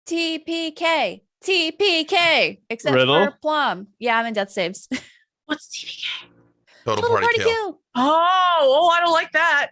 TPK. TPK. Except Riddle? for Plum. Yeah, I'm in death saves. What's TVK? Total party kill. Oh, I don't like that.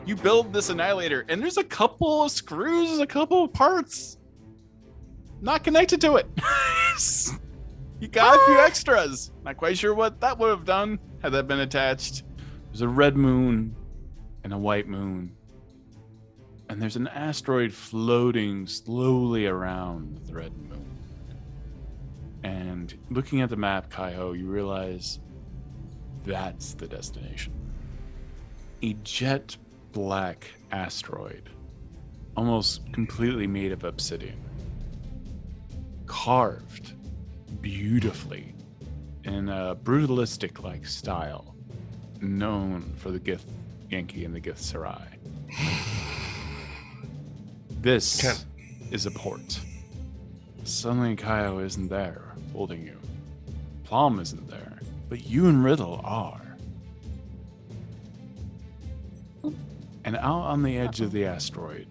You build this annihilator, and there's a couple of screws, a couple of parts not connected to it. You got a few extras. Not quite sure what that would have done had that been attached. There's a red moon and a white moon. And there's an asteroid floating slowly around the red moon. And looking at the map, Kaiho, you realize that's the destination. A jet black asteroid, almost completely made of obsidian, carved beautifully in a brutalistic like style known for the Gith Yankee and the Gith Sarai. This is a port. Suddenly Kaio isn't there holding you. Plum isn't there, but you and Riddle are. And out on the edge of the asteroid,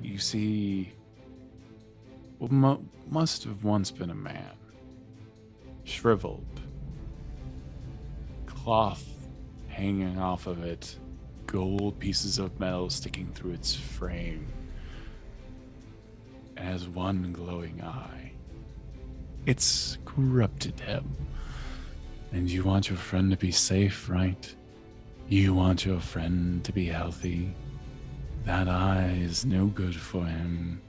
you see what must have once been a man. Shriveled. Cloth hanging off of it. Gold pieces of metal sticking through its frame. It has one glowing eye. It's corrupted him. And you want your friend to be safe, right? You want your friend to be healthy. That eye is no good for him.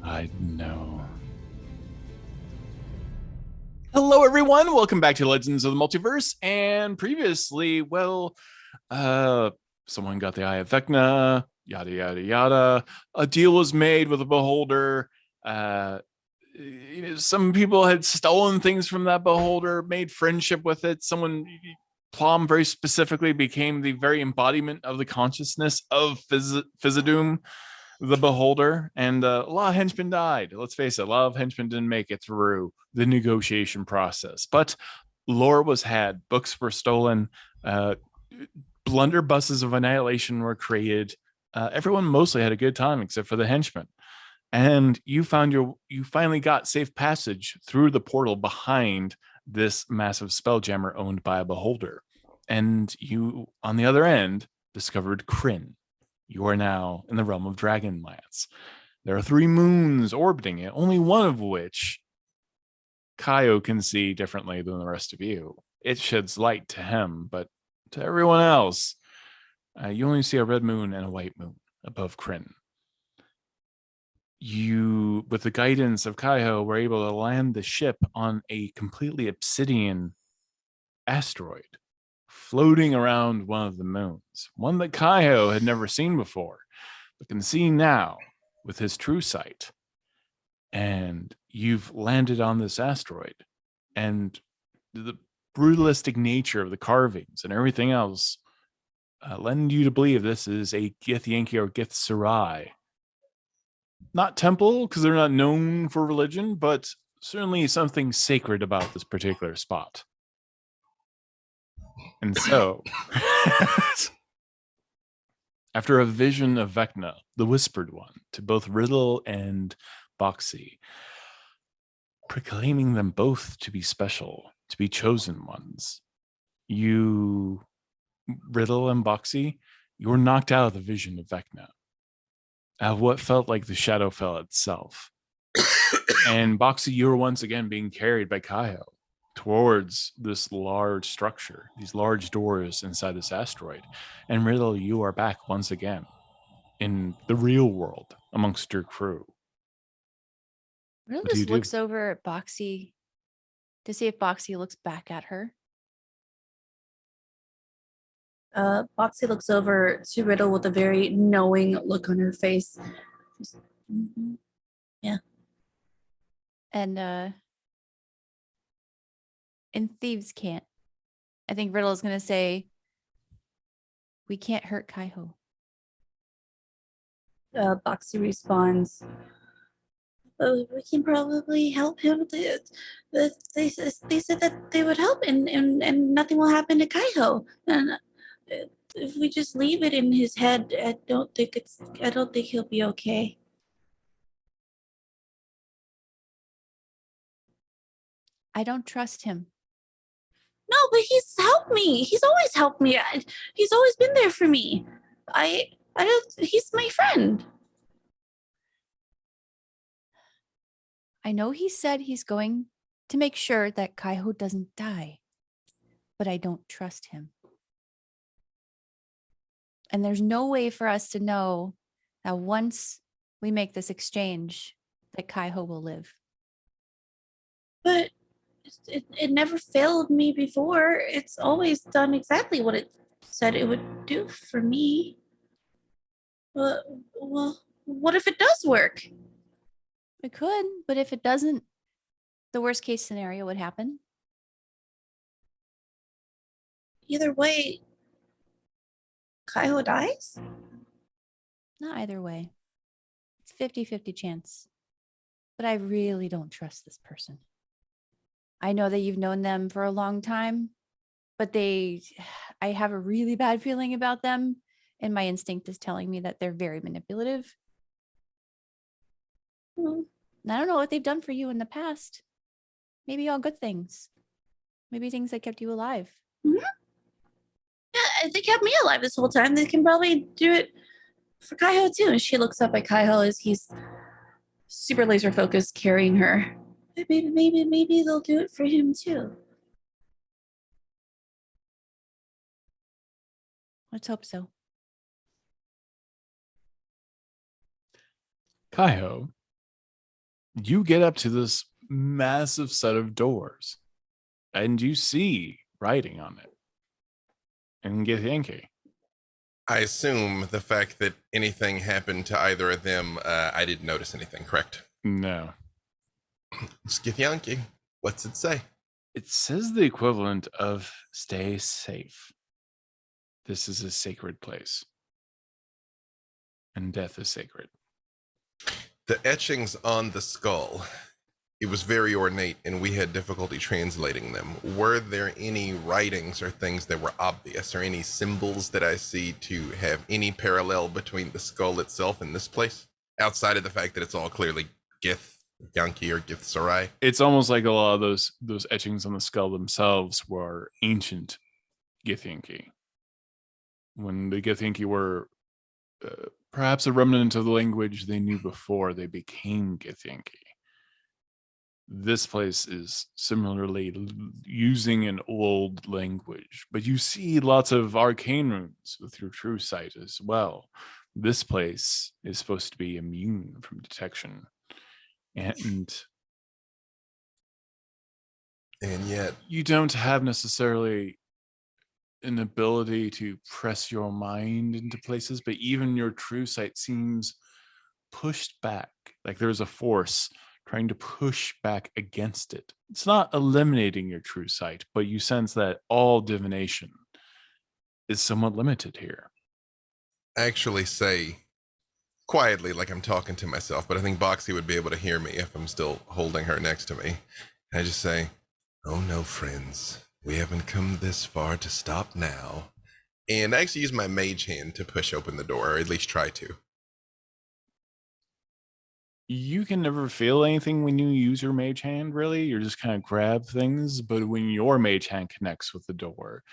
I know. Hello, everyone. Welcome back to Legends of the Multiverse. And previously, someone got the Eye of Vecna, yada, yada, yada. A deal was made with a beholder. Some people had stolen things from that beholder, made friendship with it. Plum very specifically became the very embodiment of the consciousness of Physodum, the beholder, and a lot of henchmen died. Let's face it, a lot of henchmen didn't make it through the negotiation process. But lore was had, books were stolen, blunderbusses of annihilation were created. Everyone mostly had a good time except for the henchmen. And you finally got safe passage through the portal behind this massive spelljammer owned by a beholder. And you, on the other end, discovered Krynn. You are now in the realm of Dragonlance. There are 3 moons orbiting it, only one of which Kaio can see differently than the rest of you. It sheds light to him, but to everyone else, you only see a red moon and a white moon above Krynn. You, with the guidance of Kaiho, were able to land the ship on a completely obsidian asteroid floating around one of the moons, one that Kaiho had never seen before, but can see now with his true sight. And you've landed on this asteroid, and the brutalistic nature of the carvings and everything else lend you to believe this is a Gith Yankee or Gith Sarai. Not temple, because they're not known for religion, but certainly something sacred about this particular spot. And so, after a vision of Vecna, the Whispered One, to both Riddle and Boxy, proclaiming them both to be special, to be chosen ones, you, Riddle and Boxy, you were knocked out of the vision of Vecna. of what felt like the Shadowfell itself. And Boxy, you were once again being carried by Kaiho towards this large structure, these large doors inside this asteroid. And Riddle, you are back once again in the real world amongst your crew. Riddle What do you just do? looks over at Boxy to see if Boxy looks back at her. Boxy looks over to Riddle with a very knowing look on her face. Just, yeah. And thieves can't. I think Riddle is gonna say, we can't hurt Kaiho. Boxy responds, "Oh, we can probably help him. They said that they would help, and nothing will happen to Kaiho. And if we just leave it in his head, I don't think he'll be okay." I don't trust him. No, but he's helped me. He's always helped me. He's always been there for me. I don't. He's my friend. I know he said he's going to make sure that Kaiho doesn't die, but I don't trust him. And there's no way for us to know that once we make this exchange, that Kaiho will live. But it never failed me before. It's always done exactly what it said it would do for me. Well, what if it does work? It could, but if it doesn't, the worst case scenario would happen. Either way, Kaiho dies? Not either way. It's 50-50 chance. But I really don't trust this person. I know that you've known them for a long time, but I have a really bad feeling about them. And my instinct is telling me that they're very manipulative. Hmm. And I don't know what they've done for you in the past. Maybe all good things. Maybe things that kept you alive. Yeah, they kept me alive this whole time. They can probably do it for Kaiho too. And she looks up at Kaiho as he's super laser focused carrying her. Maybe they'll do it for him too. Let's hope so. Kaiho, you get up to this massive set of doors and you see writing on it in Githyanki. I assume the fact that anything happened to either of them, I didn't notice anything, correct? No. Skithyanki, what's it say? It says the equivalent of stay safe. This is a sacred place. And death is sacred. The etchings on the skull, it was very ornate and we had difficulty translating them. Were there any writings or things that were obvious or any symbols that I see to have any parallel between the skull itself and this place? Outside of the fact that it's all clearly Githyanki or Githzerai? It's almost like a lot of those etchings on the skull themselves were ancient Githyanki. When the Githyanki were perhaps a remnant of the language they knew before they became Githyanki. This place is similarly using an old language, but you see lots of arcane runes with your true sight as well. This place is supposed to be immune from detection. And yet you don't have necessarily an ability to press your mind into places, but even your true sight seems pushed back. Like there's a force trying to push back against it. It's not eliminating your true sight, but you sense that all divination is somewhat limited here. I actually say quietly, like I'm talking to myself, but I think Boxy would be able to hear me if I'm still holding her next to me. I just say, "Oh no, friends. We haven't come this far to stop now." And I actually use my mage hand to push open the door, or at least try to. You can never feel anything when you use your mage hand, really. You're just kind of grab things, but when your mage hand connects with the door,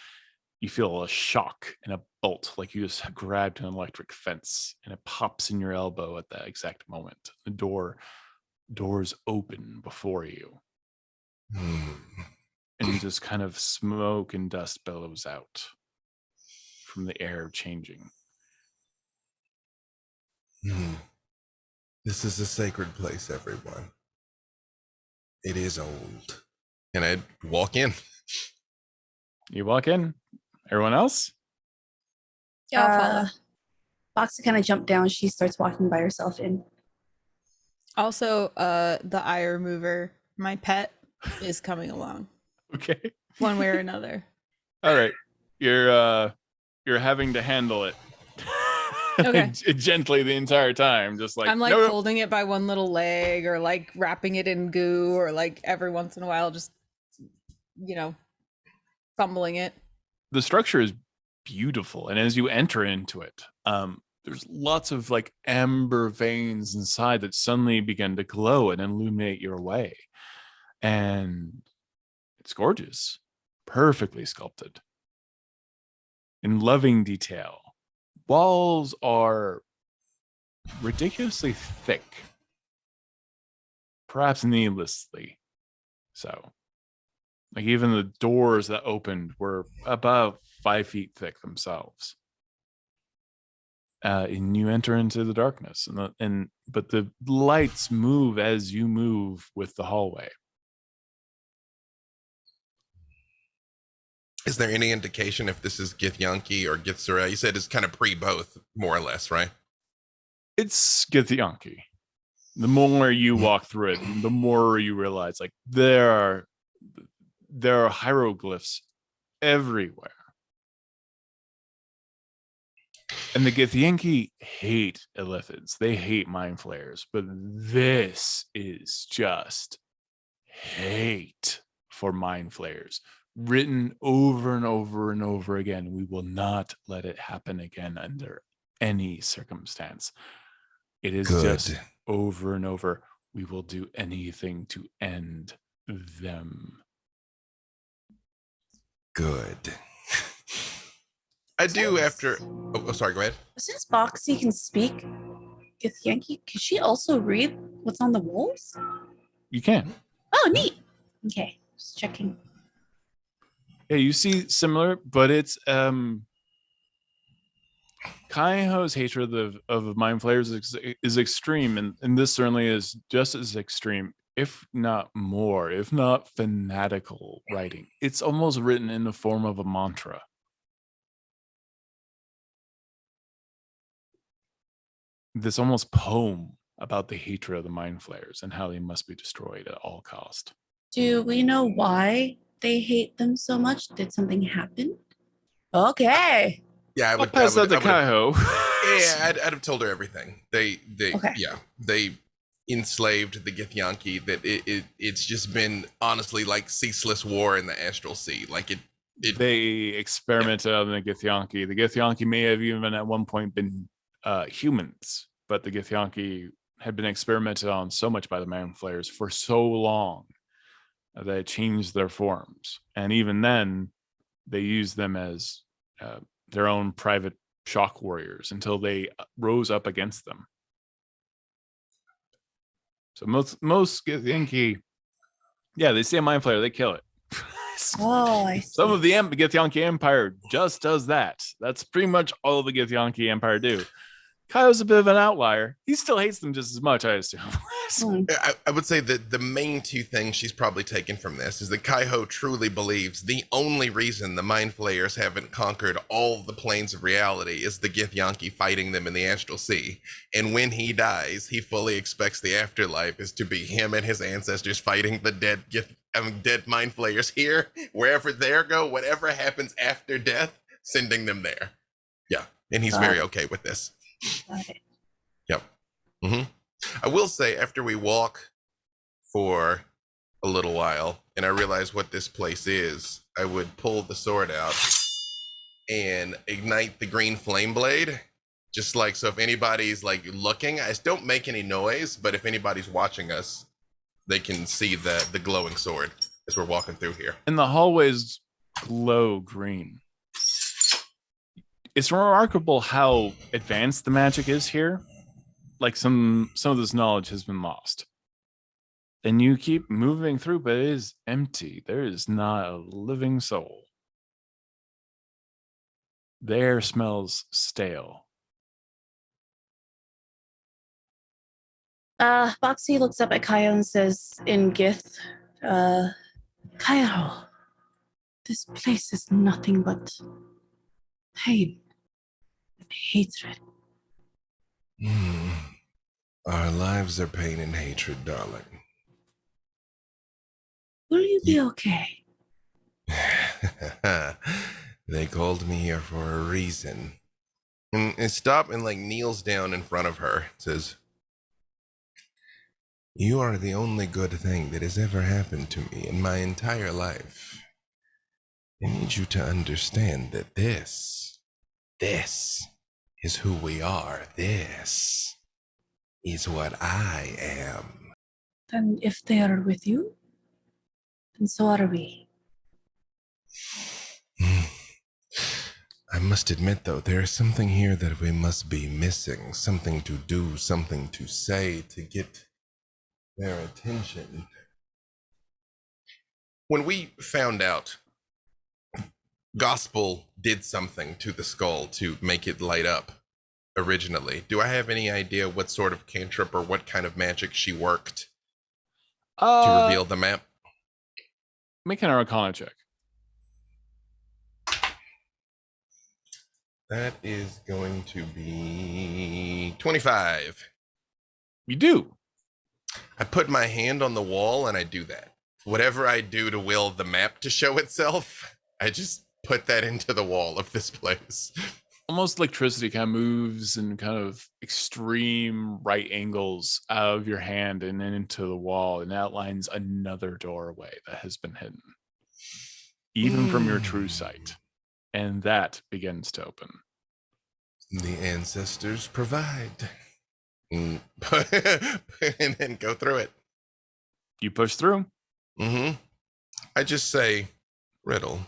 you feel a shock and a bolt, like you just grabbed an electric fence, and it pops in your elbow at that exact moment. The doors open before you, and just kind of smoke and dust billows out from the air changing. This is a sacred place, everyone. It is old. And I walk in. You walk in. Everyone else? Yeah, I'll follow. Boxy kind of jumped down. She starts walking by herself in. Also, the eye remover, my pet, is coming along. Okay. One way or another. All right. You're having to handle it. Okay. Gently the entire time, just like I'm like no. holding it by one little leg, or like wrapping it in goo, or like every once in a while just, fumbling it. The structure is beautiful, and as you enter into it, there's lots of like amber veins inside that suddenly begin to glow and illuminate your way, and it's gorgeous, perfectly sculpted in loving detail. Walls are ridiculously thick, perhaps needlessly so. Like even the doors that opened were about 5 feet thick themselves. And you enter into the darkness, but the lights move as you move with the hallway. Is there any indication if this is Githyanki or Githzerai? You said it's kind of pre-both, more or less, right? It's Githyanki. The more you walk through it, the more you realize like there are hieroglyphs everywhere. And the Githyanki hate Illithids. They hate mind flayers, but this is just hate for mind flayers. Written over and over and over again. We will not let it happen again under any circumstance. It is just over and over. We will do anything to end them. Good. I do after. Oh, sorry. Go ahead. Since Boxy can speak Githyanki, can she also read what's on the walls? You can. Oh, neat. Okay, just checking. Yeah, you see similar, but it's Kaiho's hatred of mind flayers is extreme, and this certainly is just as extreme, if not more, if not fanatical writing. It's almost written in the form of a mantra. This almost poem about the hatred of the mind flayers and how they must be destroyed at all cost. Do we know why they hate them so much? Did something happen? Okay. Yeah, I'll pass that to Kaiho. Yeah, I'd have told her everything. They Okay. Yeah, they enslaved the Githyanki. That it's just been honestly like ceaseless war in the Astral Sea. Like They experimented on the Githyanki. The Githyanki may have even at one point been humans, but the Githyanki had been experimented on so much by the mind flayers for so long that it changed their forms. And even then, they used them as their own private shock warriors until they rose up against them. So most Githyanki, yeah, they see a mind flayer, they kill it. Oh, I see. Some of the Githyanki Empire just does that. That's pretty much all the Githyanki Empire do. Kaiho's a bit of an outlier. He still hates them just as much, I assume. I would say that the main two things she's probably taken from this is that Kaiho truly believes the only reason the mind flayers haven't conquered all the planes of reality is the Githyanki fighting them in the Astral Sea. And when he dies, he fully expects the afterlife is to be him and his ancestors fighting the dead mind flayers here, wherever they go, whatever happens after death, sending them there. Yeah, and he's very okay with this. Got it. Yep. I will say, after we walk for a little while and I realize what this place is, I would pull the sword out and ignite the green flame blade. Just like, so if anybody's like looking, I don't make any noise, but if anybody's watching us, they can see the glowing sword as we're walking through here. And the hallways glow green. It's remarkable how advanced the magic is here. Like some of this knowledge has been lost. And you keep moving through, but it is empty. There is not a living soul. The air smells stale. Foxy looks up at Kyle and says in Gith, Kyle, this place is nothing but pain and hatred. Our lives are pain and hatred, darling. Will you be okay? They called me here for a reason. And stop and like kneels down in front of her. Says, you are the only good thing that has ever happened to me in my entire life. I need you to understand that this is who we are. This is what I am. Then if they are with you, then so are we. I must admit, though, there is something here that we must be missing. Something to do, something to say to get their attention. When we found out Gospel did something to the skull to make it light up originally, do I have any idea what sort of cantrip or what kind of magic she worked to reveal the map? Make an Arcana check. That is going to be 25. You do. I put my hand on the wall and I do that. Whatever I do to will the map to show itself, I just put that into the wall of this place. Almost electricity kind of moves in kind of extreme right angles out of your hand and then into the wall and outlines another doorway that has been hidden, even from your true sight. And that begins to open. The ancestors provide. And then go through it. You push through. I just say, Riddle,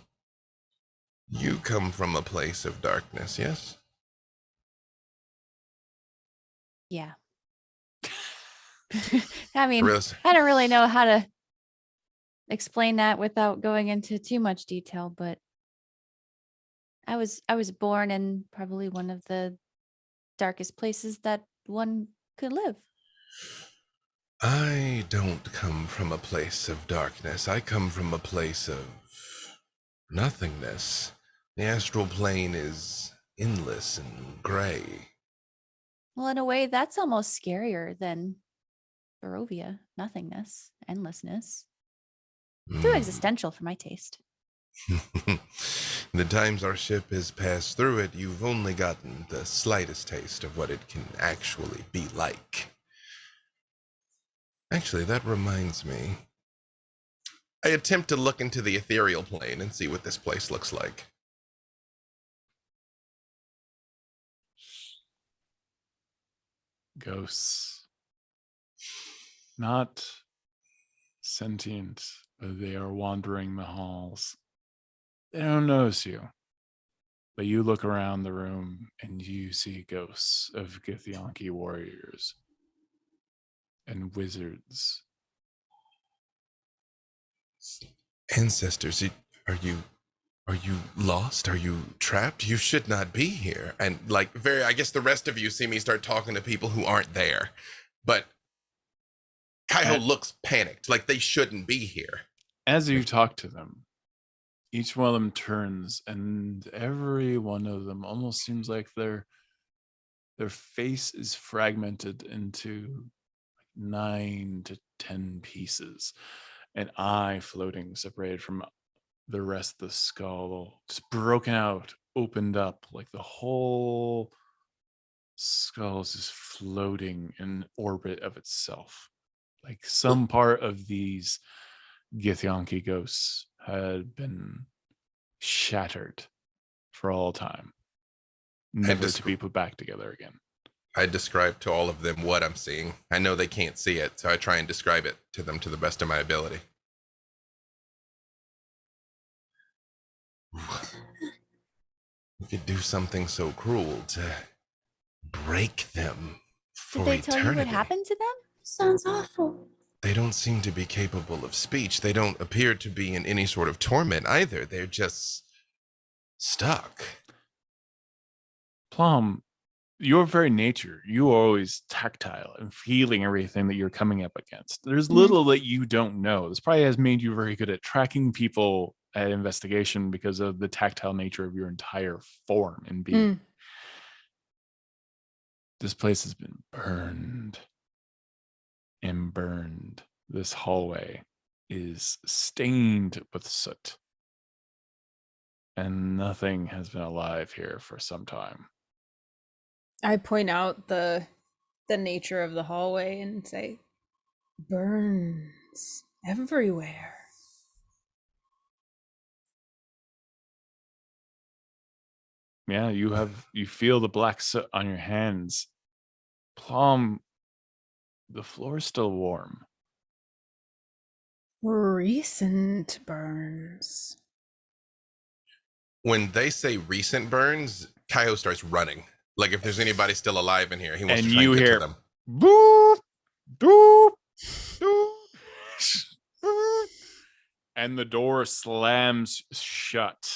you come from a place of darkness, yes? Yeah. I mean, Riz, I don't really know how to explain that without going into too much detail, but I was born in probably one of the darkest places that one could live. I don't come from a place of darkness. I come from a place of nothingness. The astral plane is endless and gray. Well, in a way, that's almost scarier than Barovia. Nothingness, endlessness. Too existential for my taste. The times our ship has passed through it, you've only gotten the slightest taste of what it can actually be like. Actually, that reminds me. I attempt to look into the ethereal plane and see what this place looks like. Ghosts. Not sentient, but they are wandering the halls. They don't notice you. But you look around the room and you see ghosts of Githyanki warriors and wizards. Ancestors, are you lost? Are you trapped? You should not be here. And like I guess the rest of you see me start talking to people who aren't there. But Kaiho looks panicked, like they shouldn't be here. As you talk to them, each one of them turns, and every one of them almost seems like their face is fragmented into 9 to 10 pieces, an eye floating separated from the rest of the skull, just broken out, opened up, like the whole skull is just floating in orbit of itself. Like some part of these Githyanki ghosts had been shattered for all time, never to be put back together again. I describe to all of them what I'm seeing. I know they can't see it, so I try and describe it to them to the best of my ability. could do something so cruel to break them for Did they tell you what eternity. happened to them? Sounds awful. They don't seem to be capable of speech. They don't appear to be in any sort of torment either. They're just stuck. Plum, your very nature, you are always tactile and feeling everything that you're coming up against. There's little that you don't know. This probably has made you very good at tracking people at investigation because of the tactile nature of your entire form and being. This place has been burned and burned. This hallway is stained with soot. And nothing has been alive here for some time. I point out the nature of the hallway and say, burns everywhere. Yeah, you feel the black soot on your hands. Plum, the floor is still warm. Recent burns. When they say recent burns, Kaiho starts running. Like if there's anybody still alive in here, he wants And to try you and get hear to them. boop, doop, doop, boop, and the door slams shut.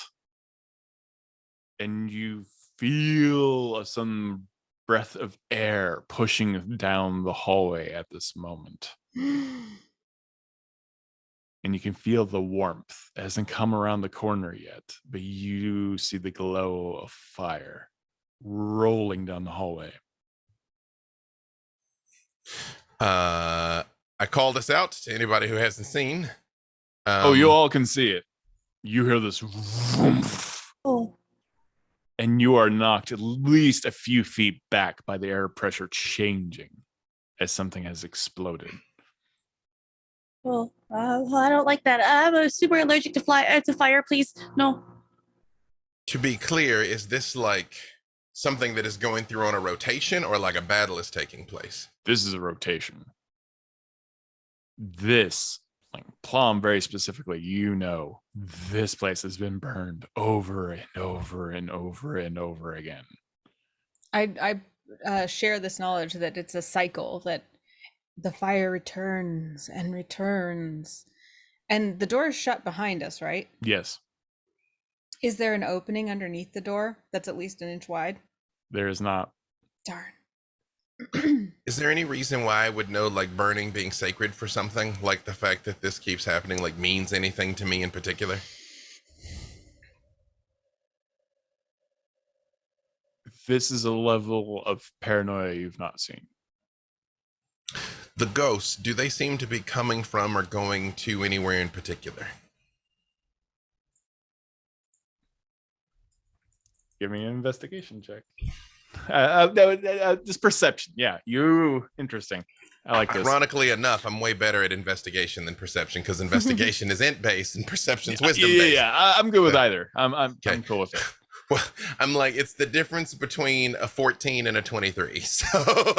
And you feel some breath of air pushing down the hallway at this moment. And you can feel the warmth. It hasn't come around the corner yet, but you see the glow of fire rolling down the hallway. I call this out to anybody who hasn't seen. You all can see it. You hear this vroom, Oh, and you are knocked at least a few feet back by the air pressure changing as something has exploded. well, I don't like that. I'm super allergic to fire. Please, no. To be clear, is this like something that is going through on a rotation or like a battle is taking place? This is a rotation. This, like Plum very specifically, this place has been burned over and over and over and over again. I share this knowledge that it's a cycle, that the fire returns and returns. And the door is shut behind us, right? Yes, Is there an opening underneath the door that's at least an inch wide? there is not. Darn. Is there any reason why I would know like burning being sacred for something? Like the fact that this keeps happening like means anything to me in particular? This is a level of paranoia you've not seen. The ghosts, do they seem to be coming from or going to anywhere in particular? Give me an investigation check. This perception. Yeah, interesting. I like this. Ironically enough, I'm way better at investigation than perception because investigation is int-based and perception's wisdom-based. Yeah. I'm good with either. I'm cool with it. Well, I'm like, it's the difference between a 14 and a 23. So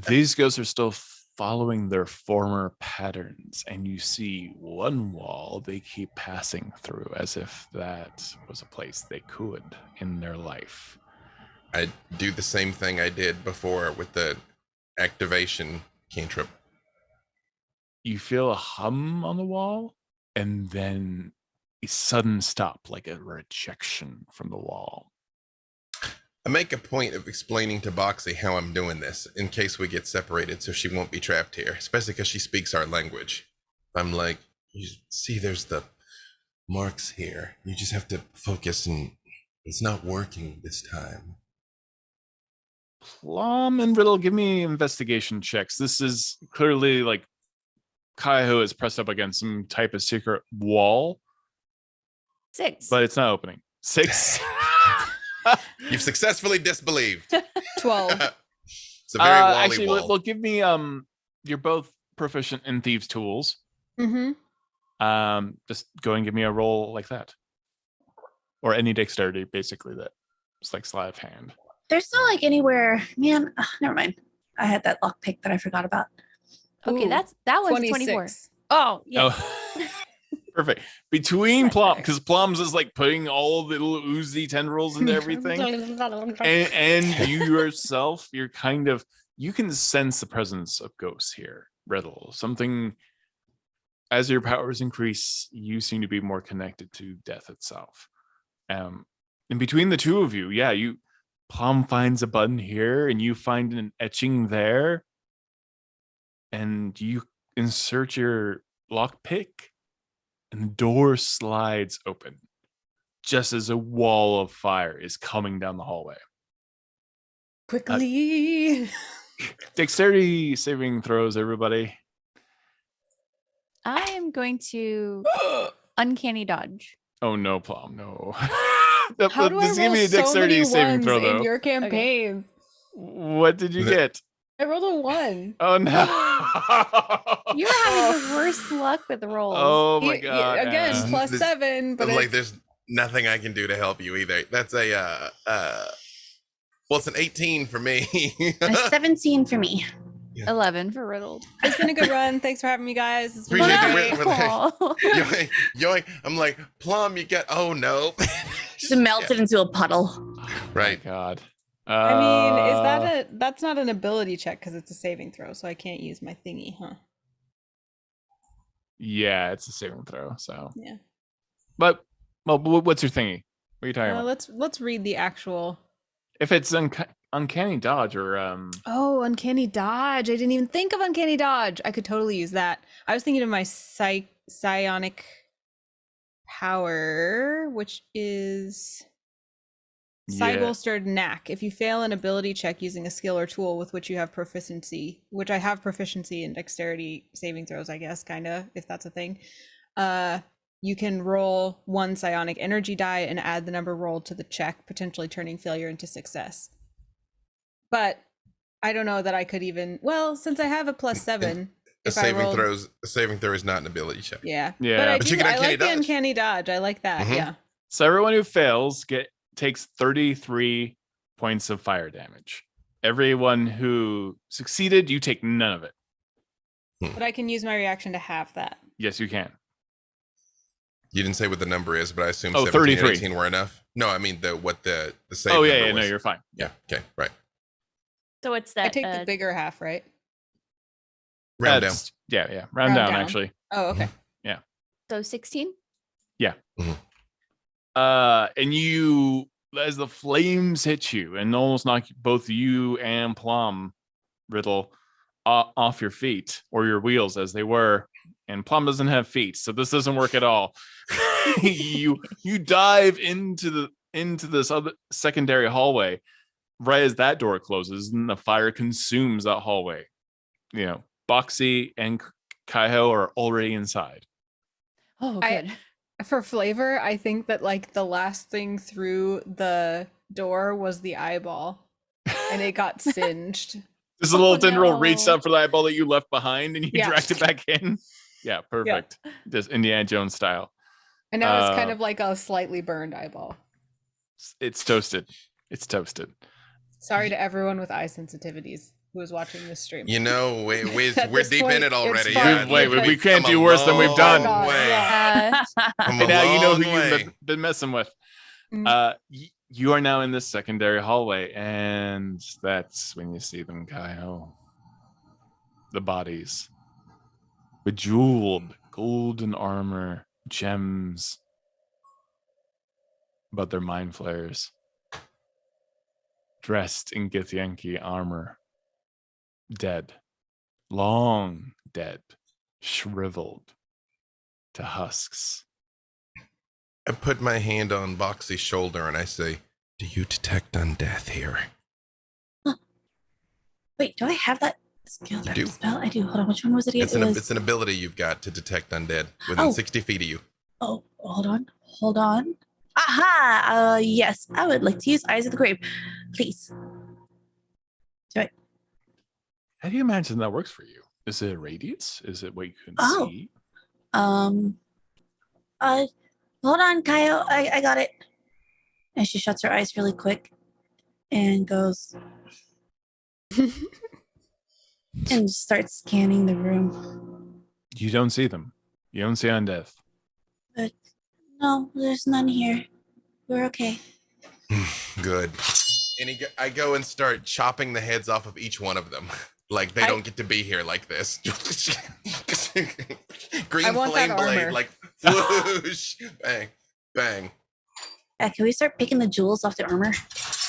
These ghosts are still following their former patterns, and you see one wall they keep passing through as if that was a place they could in their life. I do the same thing I did before with the activation cantrip. You feel a hum on the wall, and then a sudden stop, like a rejection from the wall. I make a point of explaining to Boxy how I'm doing this in case we get separated so she won't be trapped here, especially because she speaks our language. I'm like, you see, there's the marks here. You just have to focus, and it's not working this time. Plum and Riddle, give me investigation checks. This is clearly like Kaiho is pressed up against some type of secret wall, 6. but it's not opening. 6. You've successfully disbelieved. 12. It's a very wally Actually, wall. well, give me you're both proficient in thieves' tools. Mm-hmm. Just go and give me a roll like that, or any dexterity, basically. That it's like sleight of hand. There's not like anywhere, man. Never mind. I had that lockpick that I forgot about. Okay, Ooh, that one's 24. 26. Oh, yeah. Oh. Perfect. Between Plum, because Plum's is like putting all the little oozy tendrils into everything. and you yourself, you're kind of, you can sense the presence of ghosts here, Riddle. Something, as your powers increase, you seem to be more connected to death itself. And between the two of you, yeah, Plum finds a button here and you find an etching there, and you insert your lockpick, and the door slides open just as a wall of fire is coming down the hallway. Quickly. Dexterity saving throws, everybody. I am going to uncanny dodge. Oh no, Plum, no. How do I Just give roll me a so dexterity many saving ones throw, in though. your campaign? What did you get? I rolled a 1. Oh no. You're having the worst luck with rolls. Oh my god. Again, Anna. plus This- 7, but like it's- there's nothing I can do to help you either. That's a well, it's an 18 for me. A 17 for me. 11 for Riddled. it's been a good run. Thanks for having me, guys. It's been Appreciate great. you. We're like, Aw. yoink. I'm like, Plum, you got, oh no. Just melted into a puddle. Oh my Right. god. I mean, that's not an ability check because it's a saving throw, so I can't use my thingy, huh? Yeah, it's a saving throw. So, Yeah. but well, what's your thingy? What are you talking about? Let's read the actual. If it's uncanny dodge or Oh, uncanny dodge! I didn't even think of uncanny dodge. I could totally use that. I was thinking of my psionic power, which is Yeah. Bolstered Knack. If you fail an ability check using a skill or tool with which you have proficiency, which I have proficiency in dexterity saving throws, I guess, kind of, if that's a thing, you can roll 1 psionic energy die and add the number rolled to the check, potentially turning failure into success. But I don't know that I could even, well, since I have a plus 7, A if I rolled, saving throw is not an ability check. yeah. Yeah. But I, But you do, can I uncanny like the dodge. uncanny dodge. I like that, Mhm. yeah. So everyone who fails takes 33 points of fire damage. Everyone who succeeded, you take none of it. But I can use my reaction to have that. Yes, you can. You didn't say what the number is, but I assume Oh, 17 and 33. 18 were enough. No, I mean the save Oh number yeah, no, was. you're fine. Yeah, okay, right. So it's that. I take the bigger half, right? Round down. That's- Yeah, round Round down, down. actually. Oh, okay. So 16? And you, as the flames hit you and almost knock both you and Plum, Riddle, off your feet, or your wheels as they were, and Plum doesn't have feet, so this doesn't work at all. you dive into this other secondary hallway right as that door closes, and the fire consumes that hallway. You know, Boxy and Kaiho are already inside. Oh, I- good. For flavor, I think that like the last thing through the door was the eyeball and it got singed. Just a little Oh, tendril reached no. out for the eyeball that you left behind, and you Yeah. dragged it back in. Yeah, perfect. Just Indiana Jones style. And now it's kind Uh, of like a slightly burned eyeball. It's toasted. It's toasted. Sorry to everyone with eye sensitivities who is watching this stream. You know, we're At we're this deep point, in it it's already. fine. Yeah, Wait, Yeah. we can't Come do a worse than we've long done. God, way. yeah. Come a And now you know long who way. you've been messing with. Mm. You are now in this secondary hallway, and that's when you see them, Kaiho. The bodies. Bejeweled, golden armor, gems. But they're mind flayers. Dressed in Githyanki armor. Dead. Long dead. Shriveled to husks. I put my hand on Boxy's shoulder and I say, "Do you detect undeath here?" Wait, do I have that skill? You do. Spell? I do. Hold on. Which one was it? It's It was. an ability you've got to detect undead within Oh. 60 feet of you. Oh, hold on. Aha! Yes, I would like to use Eyes of the Grave, please. How do you imagine that works for you? Is it a radius? Is it what you can Oh. see? Hold on, Kyle. I got it. And she shuts her eyes really quick and goes and starts scanning the room. You don't see them. You don't see undeath. But no, there's none here. We're okay. Good. And I go and start chopping the heads off of each one of them. Like they don't get to be here like this. Green want flame that blade, armor. like whoosh, bang, bang. Yeah, can we start picking the jewels off the armor?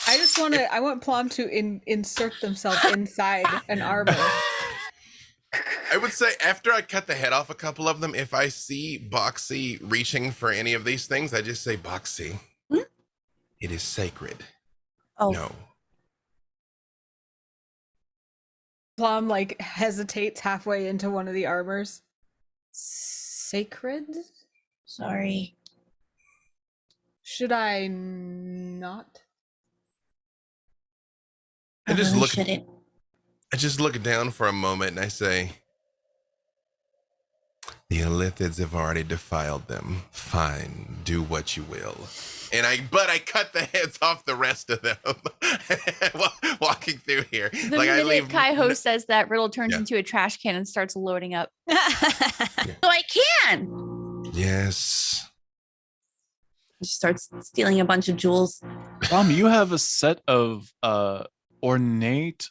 I just want to. I want Plum to insert themselves inside an armor. I would say after I cut the head off a couple of them, if I see Boxy reaching for any of these things, I just say, Boxy, it is sacred. Oh, No. Plum like hesitates halfway into one of the armors. Sacred? sorry. Should I not? I just Probably look. shouldn't. I just look down for a moment and I say, the Illithids have already defiled them. Fine, do what you will. But I cut the heads off the rest of them walking through here. The Like I minute leave. Kaiho says that, Riddle turns Yeah. into a trash can and starts loading up. So I can. Yes. She starts stealing a bunch of jewels. You have a set of ornate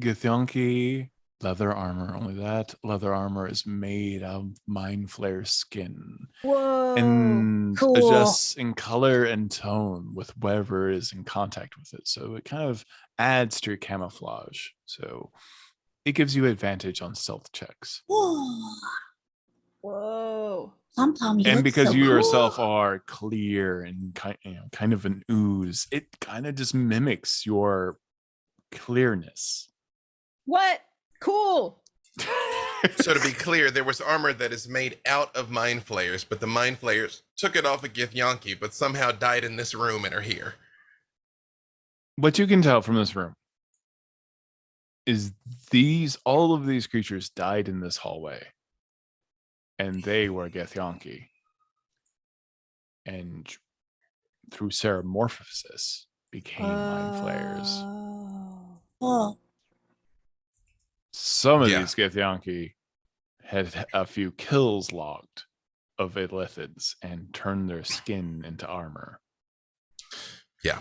Githyanki leather armor. Only that leather armor is made out of mind flare skin Whoa! and cool. adjusts in color and tone with whatever is in contact with it. So it kind of adds to your camouflage. So it gives you advantage on stealth checks. Whoa. Whoa! Plum Plum, you And look because so you cool. yourself are clear and kind of an ooze, it kind of just mimics your clearness. What? Cool. So to be clear, there was armor that is made out of mind flayers, but the mind flayers took it off of Githyanki, but somehow died in this room and are here. What you can tell from this room is all of these creatures died in this hallway, and they were Githyanki, and through Ceramorphosis became mind flayers. Oh, Some of Yeah. these Githyanki had a few kills logged of Illithids and turned their skin into armor. Yeah.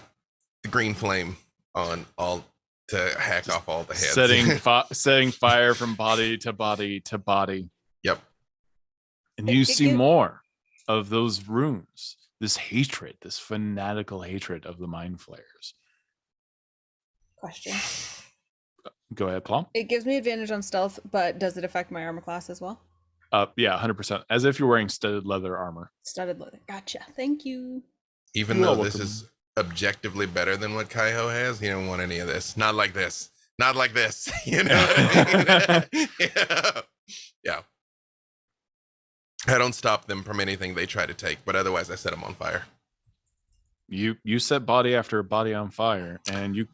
The green flame on all to hack off all the heads. Setting fire from body to body to body. Yep. And you It see gives- more of those runes, this hatred, this fanatical hatred of the mind flayers. Question. Go ahead, Plum. It gives me advantage on stealth, but does it affect my armor class as well? Yeah, 100%. As if you're wearing studded leather armor. Studded leather. Gotcha. Thank you. Even You're though this welcome. is objectively better than what Kaiho has, he don't want any of this. Not like this. Not like this. You know what I mean? Yeah. I don't stop them from anything they try to take, but otherwise I set them on fire. You set body after body on fire, and you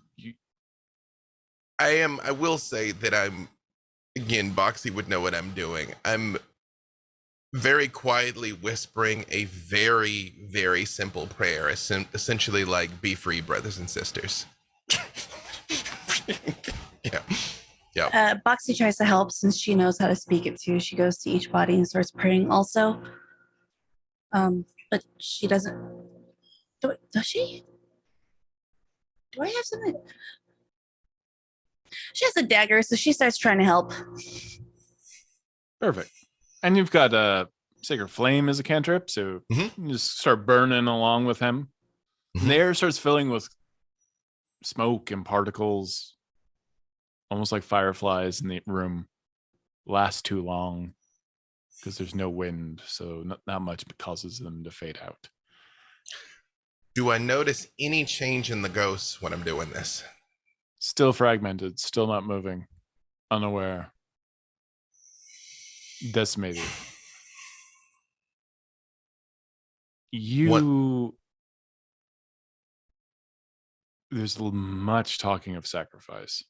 I will say that again, Boxy would know what I'm doing. I'm very quietly whispering a very, very simple prayer, essentially like, be free, brothers and sisters. Yeah. Boxy tries to help since she knows how to speak it too. She goes to each body and starts praying also. But she doesn't. Does she? Do I have something? She has a dagger, so she starts trying to help. perfect. And you've got Sacred Flame as a cantrip, so Mhm. you just start burning along with him. And the air starts filling with smoke and particles, almost like fireflies in the room. Last too long because there's no wind, so not much causes them to fade out. Do I notice any change in the ghosts when I'm doing this? Still fragmented, still not moving, unaware, decimated. There's much talking of sacrifice.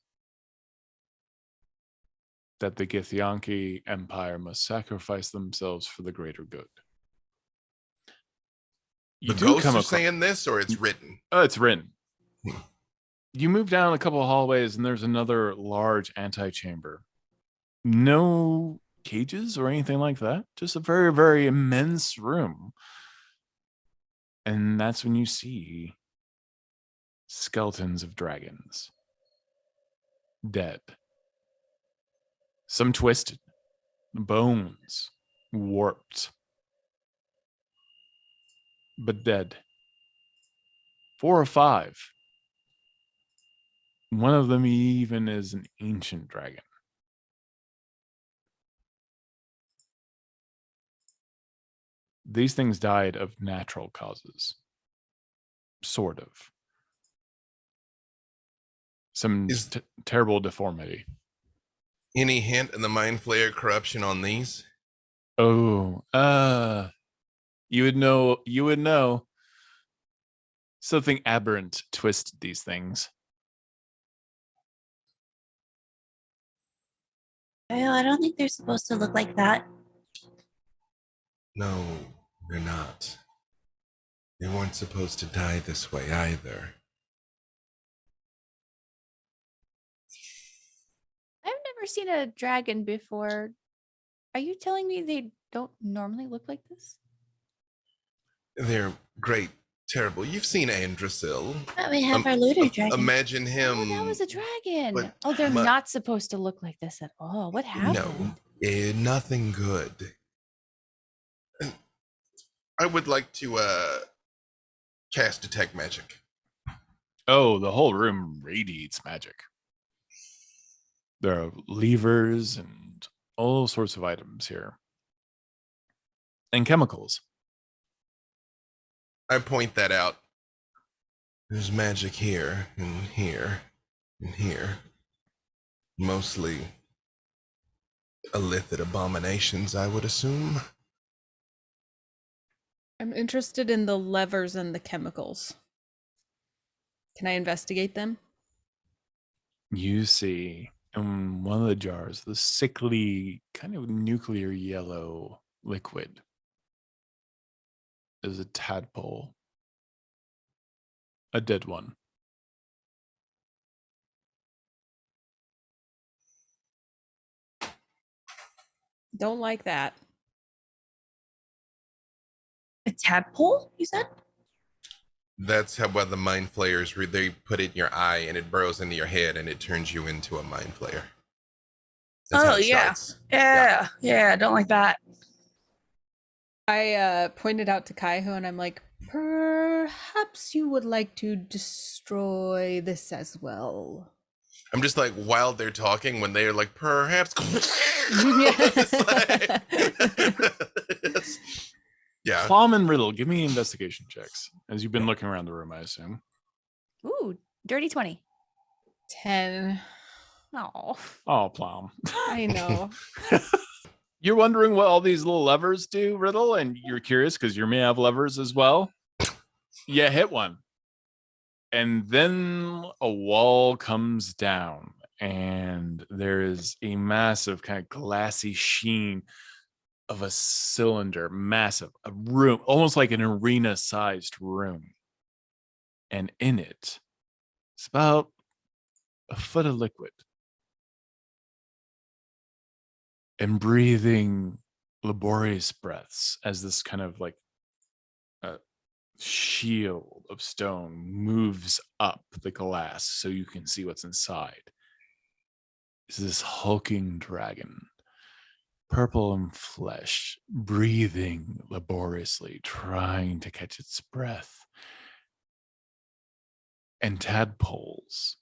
That the Githyanki Empire must sacrifice themselves for the greater good. The ghosts are saying this, or it's written? Oh, it's written. Hmm. You move down a couple of hallways, and there's another large antechamber. No cages or anything like that. Just a very, very immense room. And that's when you see skeletons of dragons. Dead. Some twisted. Bones warped. But dead. 4 or 5. One of them even is an ancient dragon. These things died of natural causes. Sort of. Some terrible deformity. Any hint in the Mind Flayer corruption on these? Oh, you would know. Something aberrant twisted these things. Well, I don't think they're supposed to look like that. No, they're not. They weren't supposed to die this way either. I've never seen a dragon before. Are you telling me they don't normally look like this? They're great, terrible. You've seen Andrasil. But we have our Lunar Dragon. Imagine him. Oh, that was a dragon. but Oh, they're mu- not supposed to look like this at all. What happened? No, nothing good. I would like to cast Detect Magic. Oh, the whole room radiates magic. There are levers and all sorts of items here. And chemicals. I point that out. There's magic here and here and here. Mostly illithid abominations, I would assume. I'm interested in the levers and the chemicals. Can I investigate them? You see in one of the jars the sickly, kind of nuclear yellow liquid is a tadpole. A dead one. Don't like that. A tadpole, you said? That's how the Mind Flayers they put it in your eye and it burrows into your head and it turns you into a Mind Flayer. That's how Oh, it yeah. starts. Yeah, don't like that. I pointed out to Kaiho and I'm like, perhaps you would like to destroy this as well. I'm just like, while they're talking, when they're like, perhaps. It's like- It's- yeah. Plum and Riddle, give me investigation checks. As you've been looking around the room, I assume. Ooh, dirty 20. 10. Oh. Oh, Plum. I know. You're wondering what all these little levers do, Riddle, and you're curious because you may have levers as well. Yeah, hit one. And then a wall comes down, and there is a massive kind of glassy sheen of a cylinder, massive, a room, almost like an arena-sized room. And in it, it's about a foot of liquid. And breathing laborious breaths as this kind of like shield of stone moves up the glass so you can see what's inside. Is this hulking dragon, purple in flesh, breathing laboriously, trying to catch its breath. And tadpoles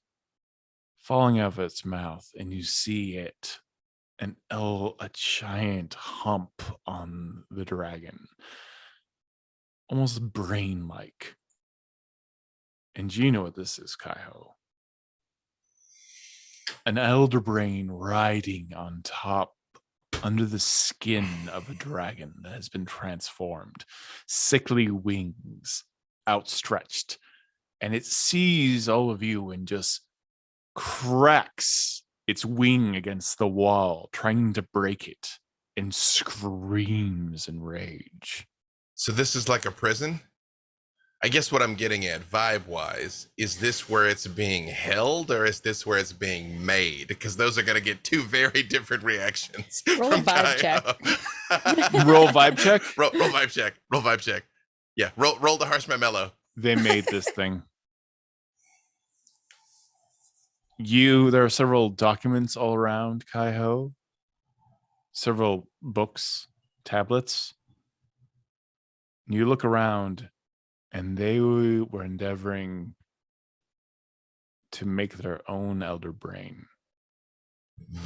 falling out of its mouth, and you see it, a giant hump on the dragon, almost brain-like. And you know what this is, Kaiho. An elder brain riding on top, under the skin of a dragon that has been transformed. Sickly wings outstretched. And it sees all of you and just cracks its wing against the wall, trying to break it, and screams in rage. So this is like a prison? I guess what I'm getting at vibe-wise, is this where it's being held or is this where it's being made? Because those are going to get two very different reactions. Roll a from vibe check. Roll vibe check. Roll vibe check. Roll vibe check. Yeah, roll the harsh mellow. They made this thing. There are several documents all around Kaiho, several books, tablets. You look around, and they were endeavoring to make their own elder brain.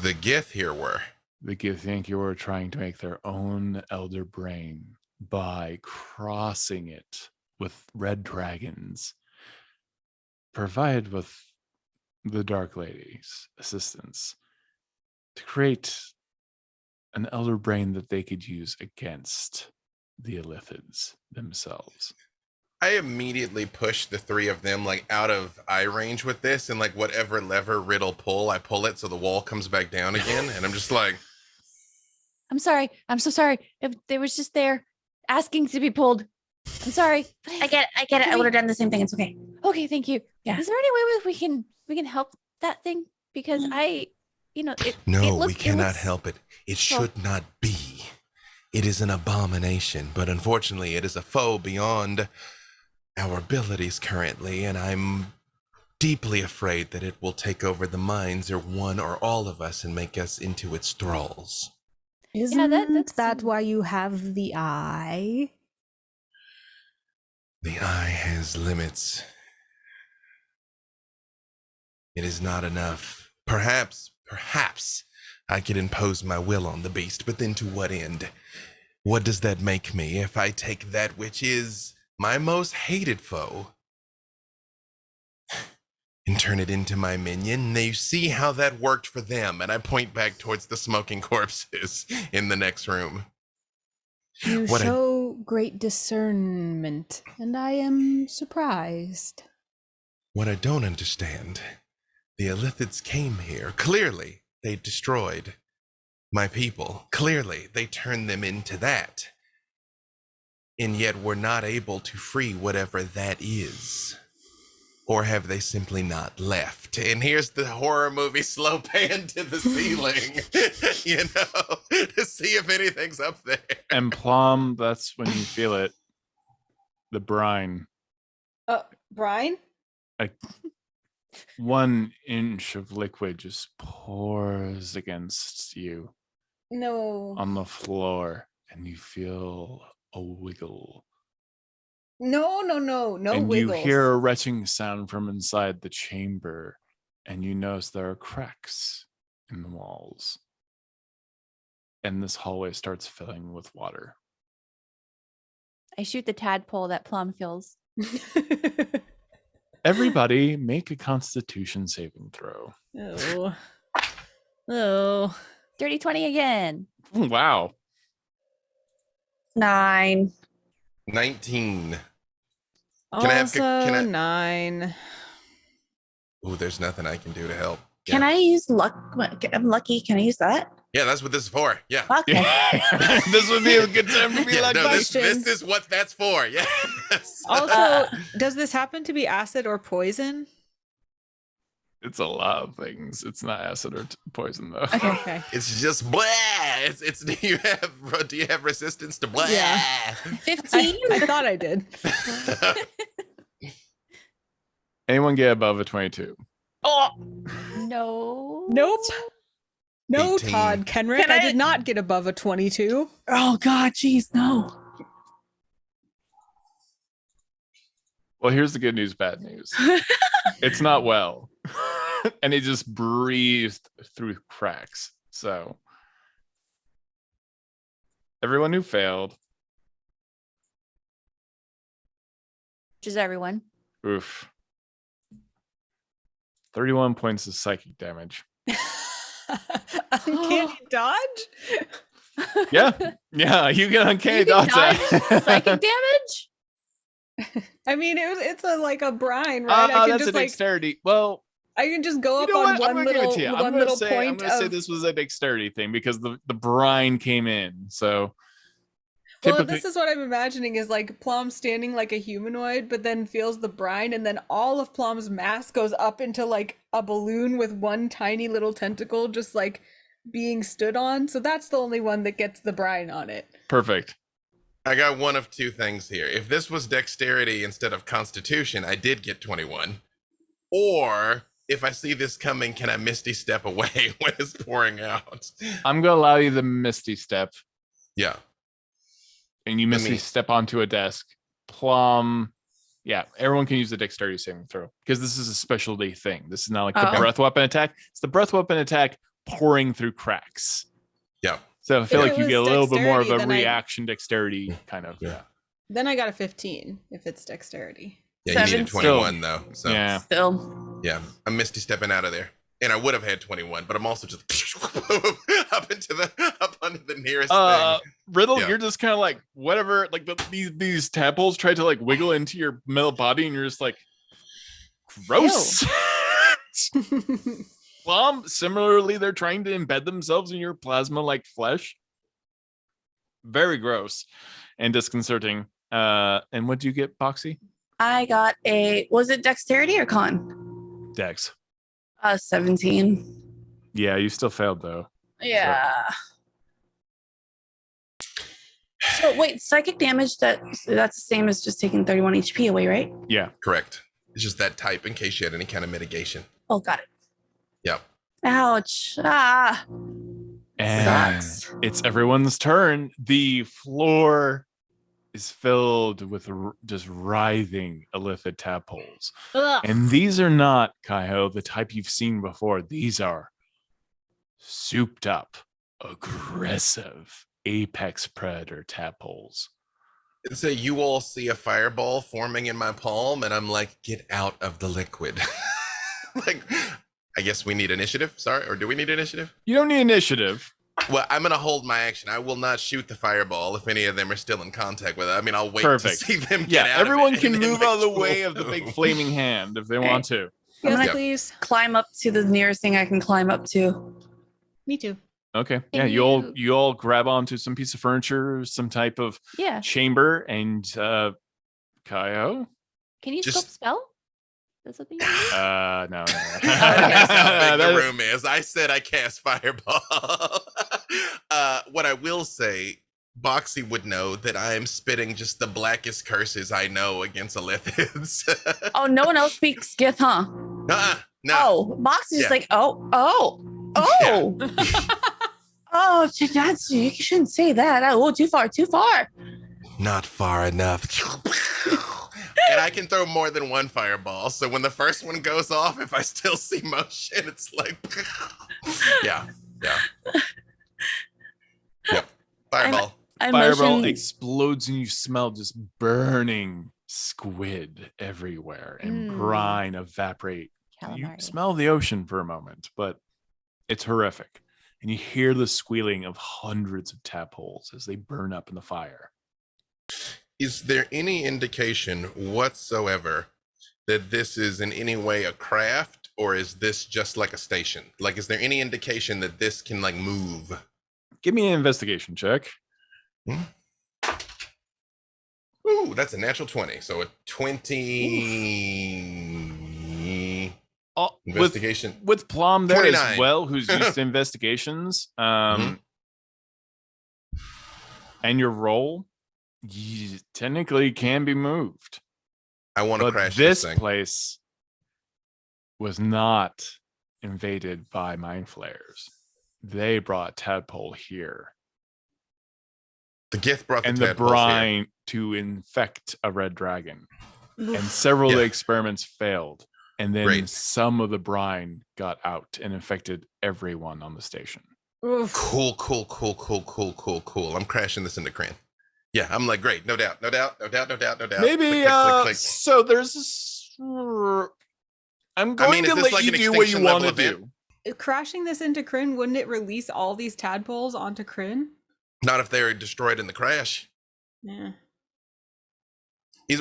The Gith here were. The Githyanki were trying to make their own elder brain by crossing it with red dragons, provided with the Dark Lady's assistance, to create an elder brain that they could use against the Illithids themselves. I immediately push the three of them like out of eye range with this, and like whatever lever Riddle pull, I pull it so the wall comes back down again, and I'm just like, I'm sorry. I'm so sorry. They was just there asking to be pulled. I'm sorry. But I get it. I would have done the same thing. It's okay. Okay, thank you. Yeah. Is there any way we can help that thing? Because no, it we cannot looks- help it. It should not be. It is an abomination, but unfortunately, it is a foe beyond our abilities currently, and I'm deeply afraid that it will take over the minds of one or all of us and make us into its thralls. Isn't that's- that why you have the eye? The eye has limits. It is not enough. Perhaps I could impose my will on the beast, but then to what end? What does that make me if I take that which is my most hated foe and turn it into my minion? Now you see how that worked for them, and I point back towards the smoking corpses in the next room. You What I- show great discernment, and I am surprised. What I don't understand, the Illithids came here. Clearly, they destroyed my people. Clearly, they turned them into that. And yet we're not able to free whatever that is. Or have they simply not left? And here's the horror movie slow pan to the ceiling, to see if anything's up there. And Plum, that's when you feel it. The brine. Brian? Like 1 inch of liquid just pours against you No. on the floor, and you feel a wiggle. No And wiggles. you hear a retching sound from inside the chamber, and you notice there are cracks in the walls. And this hallway starts filling with water. I shoot the tadpole that Plum feels. Everybody make a constitution saving throw. Oh. Dirty 20 again. Wow. 9. 19. Also can I- 9. Ooh, there's nothing I can do to help. Can I use luck? I'm lucky. Can I use that? Yeah, that's what this is for. Yeah. Okay. This would be a good time to be Yeah, like, no, this question. is what that's for. Yes. Also, does this happen to be acid or poison? it's a lot of things. It's not acid or poison though. Okay. It's just blah. It's do you have resistance to blah? Yeah. 15. I thought I did. Anyone get above a 22? Oh, No. Nope. No, 18. Todd Kenrick. Can I I- did not get above a 22. oh God, jeez, no. Well, here's the good news, bad news. It's not well. And it just breathed through cracks. So everyone who failed, Which is everyone. oof. 31 points of psychic damage. Uncanny dodge? Yeah. Yeah, you get uncanny You can dodge that. dodge psychic damage? I mean, it's like a brine, right? I can That's a just like dexterity. Well, I can just go you up know on what? I'm one gonna give it little to you. one I'm gonna little say point this of. was a dexterity thing because the brine came in. So Well, typically, this is what I'm imagining is like Plum standing like a humanoid, but then feels the brine, and then all of Plum's mass goes up into like a balloon with one tiny little tentacle just like being stood on. So that's the only one that gets the brine on it. perfect. I got one of two things here. If this was dexterity instead of constitution, I did get 21. Or if I see this coming, can I misty step away when it's pouring out? I'm gonna allow you the Misty Step, Yeah. and you Let Misty me- step onto a desk. Plum, yeah, everyone can use the dexterity saving throw because this is a specialty thing. This is not like the Oh. breath weapon attack. It's the breath weapon attack pouring through cracks. Yeah. So I feel If like it you was get a little bit more of a dexterity, then reaction dexterity kind of. Yeah. Then I got a 15 if it's dexterity. Yeah, you needed 17. 21 though. So Yeah. Still. yeah, I'm misty stepping out of there. And I would have had 21, but I'm also just up onto the nearest thing. Riddle, Yeah. you're just kind of like whatever. Like these tadpoles try to like wiggle into your middle body, and you're just like, gross. Plum, similarly, they're trying to embed themselves in your plasma-like flesh. Very gross and disconcerting. And what do you get, Boxy? I got was it dexterity or con? Dex. 17. Yeah, you still failed though. Yeah. So wait, psychic damage, that's the same as just taking 31 HP away, right? Yeah. Correct. It's just that type in case you had any kind of mitigation. Oh, got it. Yep. Ouch. Ah. And Sucks. it's everyone's turn. The floor is filled with just writhing illithid tadpoles. Ugh. And these are not, Kaiho, the type you've seen before. These are souped up, aggressive apex predator tadpoles. And so you all see a fireball forming in my palm, and I'm like, get out of the liquid. Like, I guess we need initiative. Sorry, or do we need initiative? You don't need initiative. Well, I'm gonna hold my action. I will not shoot the fireball if any of them are still in contact with it. I mean, I'll wait Perfect. to see them get Yeah, out everyone of it can and then move out of the make way of the big move. flaming hand if they want to. Yes, gonna- please. Climb up to the nearest thing I can climb up to. Me too. Okay. Yeah, Can you all grab onto some piece of furniture, some type of Yeah. chamber, and Kaiho? Can you Just- scope spell? That's what they use? No. I didn't ask how big That- the room is. I said I cast fireball. What I will say, Boxy would know that I am spitting just the blackest curses I know against Illithids. Oh, no one else speaks Skith, huh? No. Oh, Box is Yeah. like, oh. Oh, that's, you shouldn't say that. Oh, too far. Not far enough. And I can throw more than one fireball. So when the first one goes off, if I still see motion, it's like, yeah. Fireball. I Fireball motion, explodes and you smell just burning squid everywhere and Mm. brine evaporate. You Calamari. smell the ocean for a moment, but it's horrific. And you hear the squealing of hundreds of tadpoles as they burn up in the fire. Is there any indication whatsoever that this is in any way a craft, or is this just like a station? Like, is there any indication that this can like move? Give me an investigation check. Ooh, that's a natural 20. So a 20 Oh, investigation. with Plum there 29. as well, who's used to investigations. Mhm. And your roll, you technically can be moved. I want to But crash this this thing. place was not invaded by mind flayers. They brought tadpole here, The gift brought the and the tadpoles here. brine to infect a red dragon. And several of the Yeah. experiments failed. And then Great. some of the brine got out and infected everyone on the station. Oof. Cool. I'm crashing this into Krynn. Yeah, I'm like, great. No doubt. Maybe Click. so there's this I'm going is to this let like you an do what you extinction want to level event? do. Crashing this into Krynn, wouldn't it release all these tadpoles onto Krynn? Not if they're destroyed in the crash. Yeah.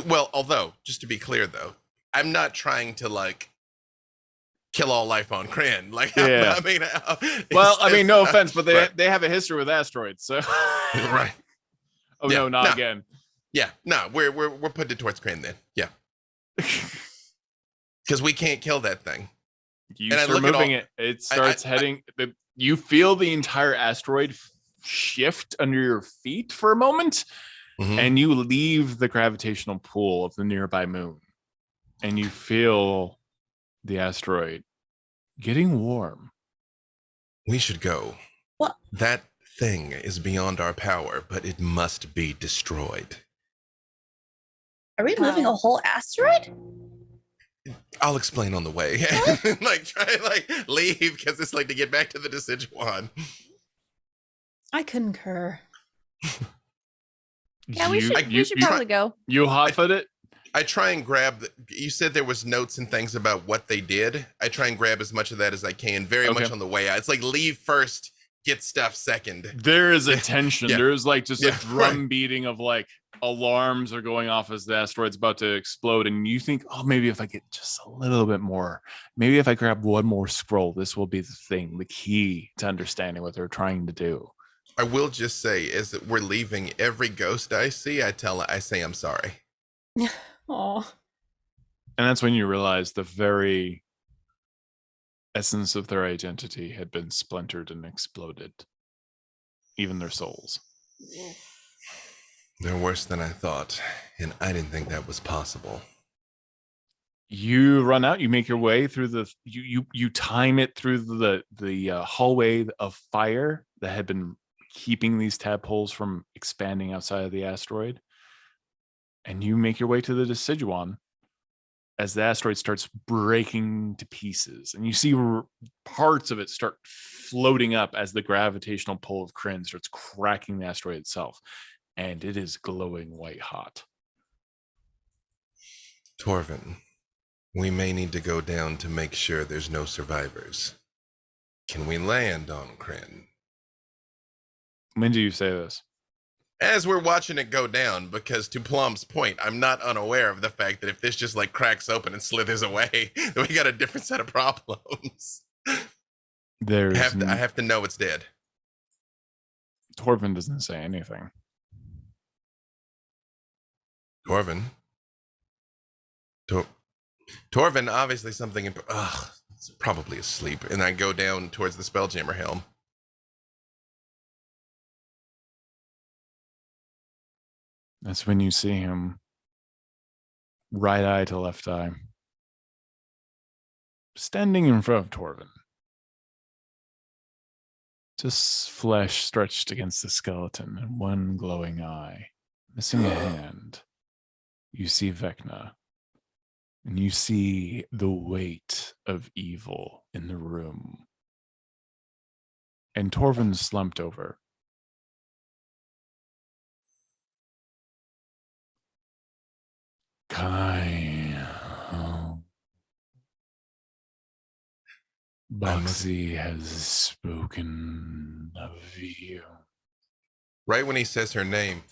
Well, although, just to be clear though, I'm not trying to like kill all life on Krynn. Like, Yeah. I mean, Well, it's I mean, just- no offense, but right. they have a history with asteroids, so Right. Oh Yeah, no, not no. again. Yeah, no, we're putting it towards Krynn then. Yeah, because we can't kill that thing. You And I start look at moving all- it. It starts heading. You feel the entire asteroid shift under your feet for a moment, Mhm. and you leave the gravitational pull of the nearby moon, and you feel the asteroid getting warm. We should go. What? That thing is beyond our power, but it must be destroyed. Are we moving a whole asteroid? I'll explain on the way. Like try like leave because it's like to get back to the Deciduan. I concur. Yeah, we should probably go. You hot foot it. I try and grab. You said there was notes and things about what they did. I try and grab as much of that as I can. Very much on the way out. It's like leave first, get stuff second. There is a tension. Yeah. There's like just a Yeah, drum right. beating of like alarms are going off as the asteroid's about to explode, and you think, oh, maybe if I get just a little bit more, maybe if I grab one more scroll, this will be the thing, the key to understanding what they're trying to do. I will just say, is that we're leaving. Every ghost I see, I say I'm sorry. Oh, And that's when you realize the very essence of their identity had been splintered and exploded, even their souls. They're worse than I thought, and I didn't think that was possible. You run out. You make your way through the. You time it through the hallway of fire that had been keeping these tadpoles from expanding outside of the asteroid, and you make your way to the Deciduan as the asteroid starts breaking to pieces, and you see parts of it start floating up as the gravitational pull of Krynn starts cracking the asteroid itself, and it is glowing white hot. Torvin, we may need to go down to make sure there's no survivors. Can we land on Krynn? When do you say this? As we're watching it go down, because to Plum's point, I'm not unaware of the fact that if this just like cracks open and slithers away, then we got a different set of problems. I have to know it's dead. Torvin doesn't say anything. Torvin. Torvin, obviously something. It's probably asleep. And I go down towards the Spelljammer helm. That's when you see him, right eye to left eye, standing in front of Torvin. Just flesh stretched against the skeleton and one glowing eye. Missing a hand. You see Vecna. And you see the weight of evil in the room. And Torvin slumped over. Boxy has spoken of you. Right when he says her name,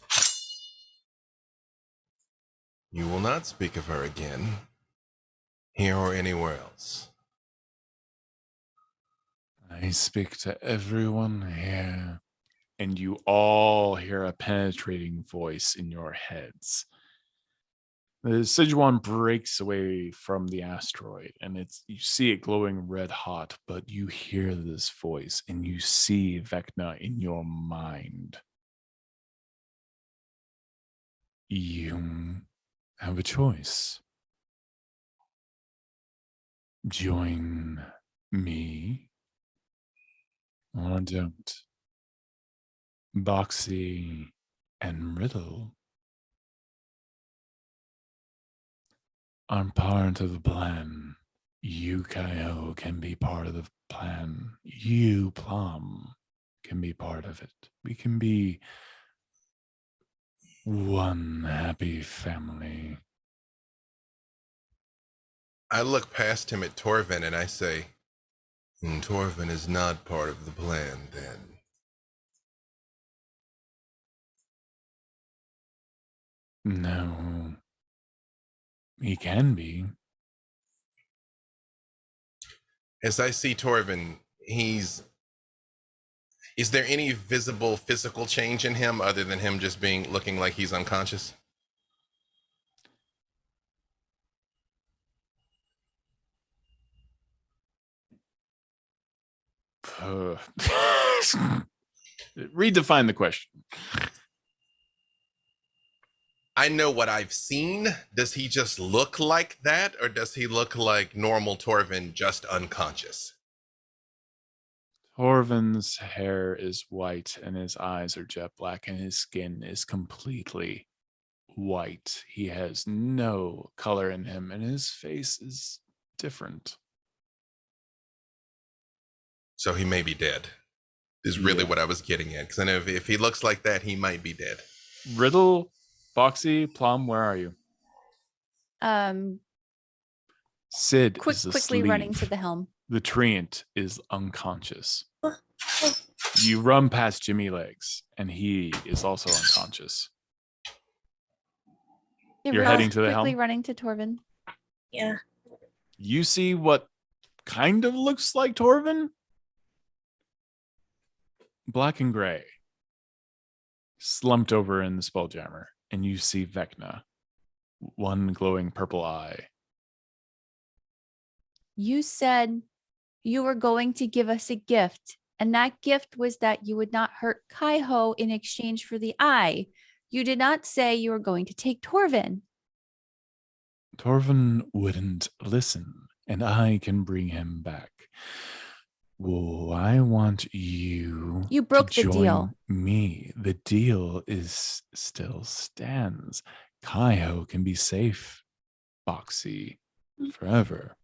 you will not speak of her again, here or anywhere else. I speak to everyone here, and you all hear a penetrating voice in your heads. The Deciduan breaks away from the asteroid, and you see it glowing red hot, but you hear this voice, and you see Vecna in your mind. You have a choice. Join me or don't. Boxy and Riddle are part of the plan. You, Kaiho, can be part of the plan. You, Plum, can be part of it. We can be one happy family. I look past him at Torvin and I say, Torvin is not part of the plan then. No. He can be. As I see Torvin, he's Is there any visible physical change in him other than him just looking like he's unconscious? Redefine the question. I know what I've seen. Does he just look like that, or does he look like normal Torvin, just unconscious? Torvin's hair is white and his eyes are jet black and his skin is completely white. He has no color in him and his face is different. So he may be dead, is really Yeah. what I was getting at. Because I know if he looks like that, he might be dead. Riddle, Foxy, Plum, where are you? Sid is Quickly running to asleep. the helm. The treant is unconscious. You run past Jimmy Legs, and he is also unconscious. Yeah, You're we're all heading to the quickly helm? running to Torvin. Yeah. You see what kind of looks like Torvin? Black and gray. Slumped over in the Spelljammer, and you see Vecna. One glowing purple eye. You said you were going to give us a gift, and that gift was that you would not hurt Kaiho in exchange for the eye. You did not say you were going to take Torvin. Torvin wouldn't listen, and I can bring him back. Well, I want you. You broke to the join deal. Me. The deal is still stands. Kaiho can be safe, Foxy, forever.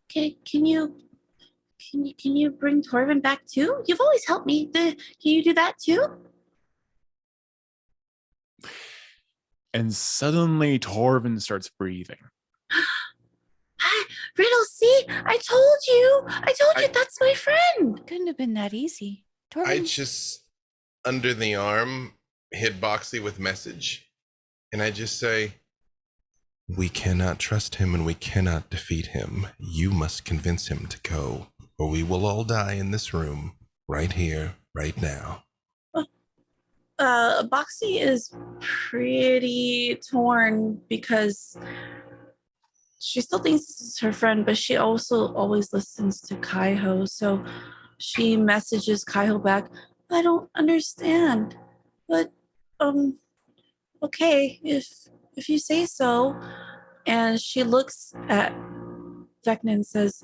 Can you bring Torvin back too? You've always helped me. Can you do that too? And suddenly Torvin starts breathing. Riddle, see, I told you that's my friend. Couldn't have been that easy. I Torvin, just, under the arm, hit Boxy with message. And I just say, we cannot trust him and we cannot defeat him. You must convince him to go, or we will all die in this room, right here, right now. Boxy is pretty torn because she still thinks this is her friend, but she also always listens to Kaiho. So she messages Kaiho back, I don't understand. But okay, if you say so. And she looks at Vecna and says,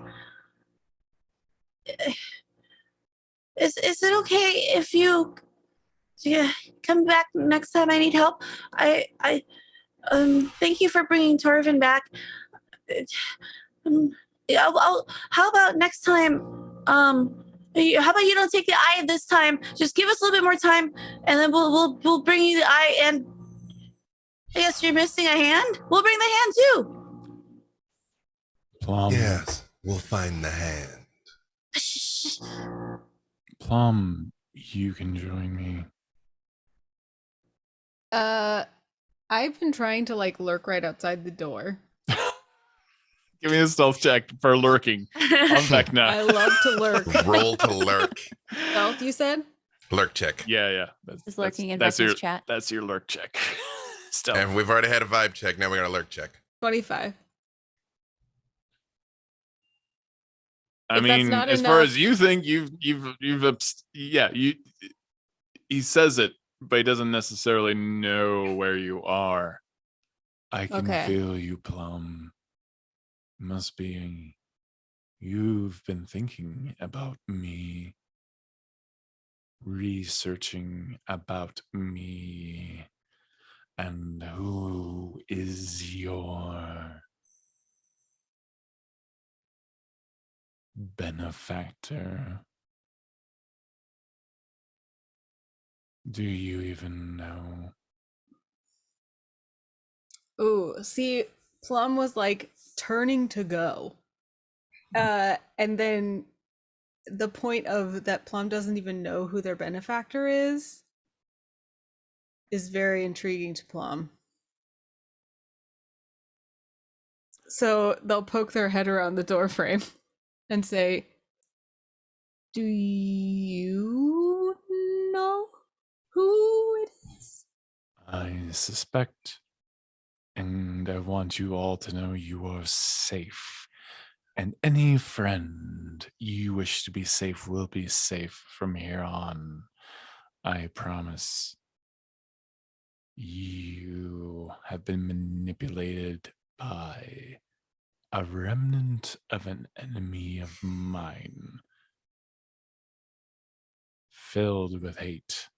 Is it okay if you come back next time I need help? I thank you for bringing Torvin back. Yeah, how about next time? How about you don't take the eye this time? Just give us a little bit more time, and then we'll bring you the eye. And I guess you're missing a hand. We'll bring the hand too. Plum. Yes, we'll find the hand. Plum, you can join me. I've been trying to like lurk right outside the door. Give me a stealth check for lurking on Vecna. I love to lurk. Roll to lurk. Stealth, you said? Lurk check. Yeah. Is lurking in that's Vecna's your chat. That's your lurk check. Stealth. And we've already had a vibe check. Now we got a lurk check. 25. I If that's mean, not as far enough- as you think, you. He says it, but he doesn't necessarily know where you are. I can Okay. feel you, Plum. Must be you've been thinking about me, researching about me, and who is your benefactor. Do you even know? Ooh, see, Plum was like turning to go. And then the point of that Plum doesn't even know who their benefactor is very intriguing to Plum. So they'll poke their head around the doorframe and say, Do you know who it is? I suspect, and I want you all to know you are safe. And any friend you wish to be safe will be safe from here on. I promise. You have been manipulated by a remnant of an enemy of mine, filled with hate.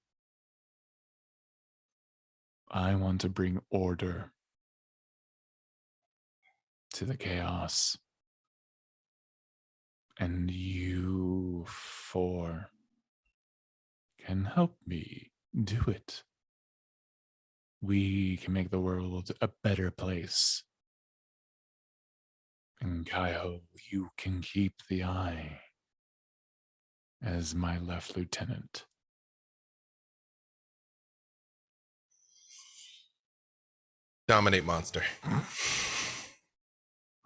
I want to bring order to the chaos. And you four can help me do it. We can make the world a better place. And Kaiho, you can keep the eye as my left lieutenant. Dominate monster.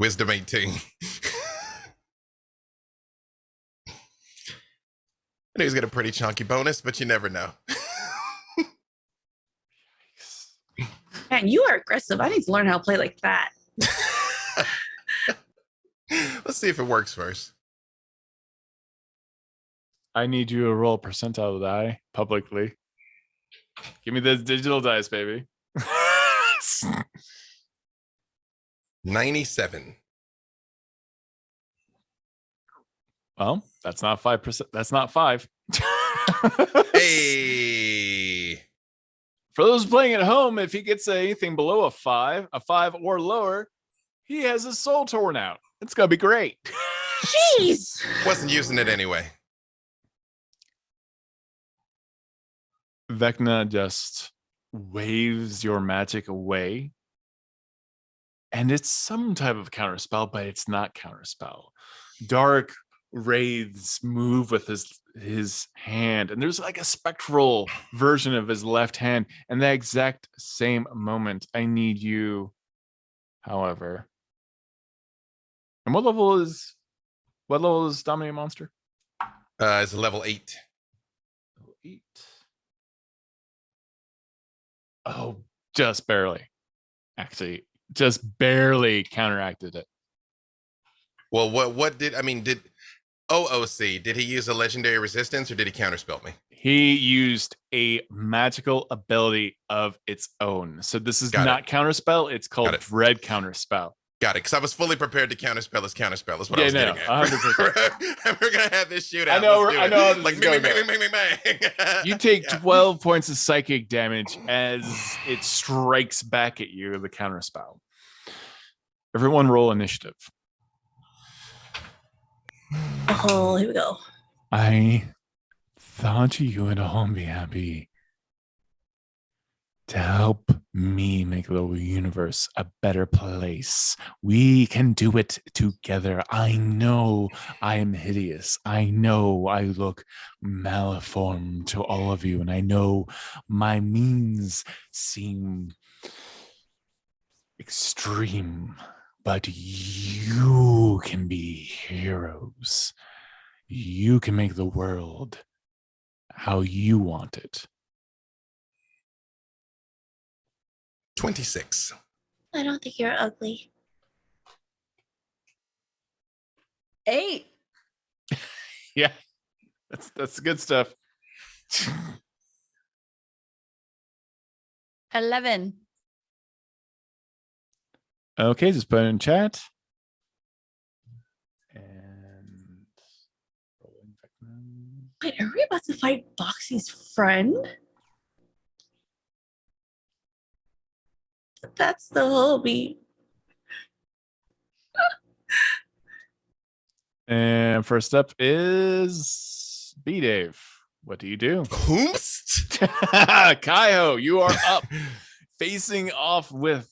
Wisdom 18. I knew he was getting a pretty chunky bonus, but you never know. Man, you are aggressive. I need to learn how to play like that. Let's see if it works first. I need you to roll a percentile die publicly. Give me those digital dice, baby. 97. Well, that's not 5%. That's not 5. Hey. For those playing at home, if he gets anything below a 5 or lower, he has his soul torn out. It's gonna be great. Jeez. Wasn't using it anyway. Vecna just waves your magic away. And it's some type of counterspell, but it's not counterspell. Dark wraiths move with his hand, and there's like a spectral version of his left hand. And that exact same moment, I need you, however. And what level is Dominate Monster? It's a level 8. Level 8. Oh, just barely. Actually, just barely counteracted it. Well, what did OOC, did he use a legendary resistance or did he counterspell me? He used a magical ability of its own. So this is not counterspell. It's called Dread Counterspell. Got it, because I was fully prepared to counterspell his counterspell. That's what I was getting at. 100%. We're gonna have this shootout. I know how this like is going bang. You take 12 points of psychic damage as it strikes back at you, the counterspell. Everyone roll initiative. Oh, here we go. I thought you would all be happy to help me make the universe a better place. We can do it together. I know I am hideous. I know I look maliform to all of you, and I know my means seem extreme, but you can be heroes. You can make the world how you want it. 26. I don't think you're ugly. 8. Yeah, that's good stuff. 11. Okay, just put it in chat. And Wait, are we about to fight Boxy's friend? That's the homie. And first up is B Dave. What do you do? Whomst? Kaiho, you are up, facing off with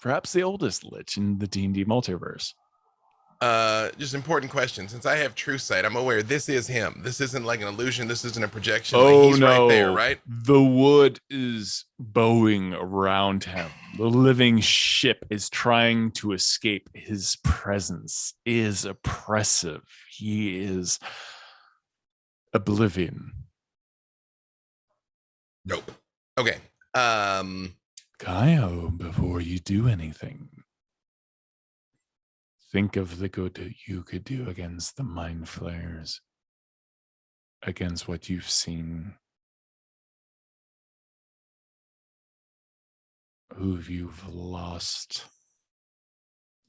perhaps the oldest lich in the D&D multiverse. Just important question. Since I have true sight, I'm aware this is him. This isn't like an illusion. This isn't a projection. Oh, like he's no. right there, right? The wood is bowing around him. The living ship is trying to escape. His presence is oppressive. He is Oblivion. Nope. Okay. Kyle, before you do anything, think of the good you could do against the mind flayers, against what you've seen, who you've lost,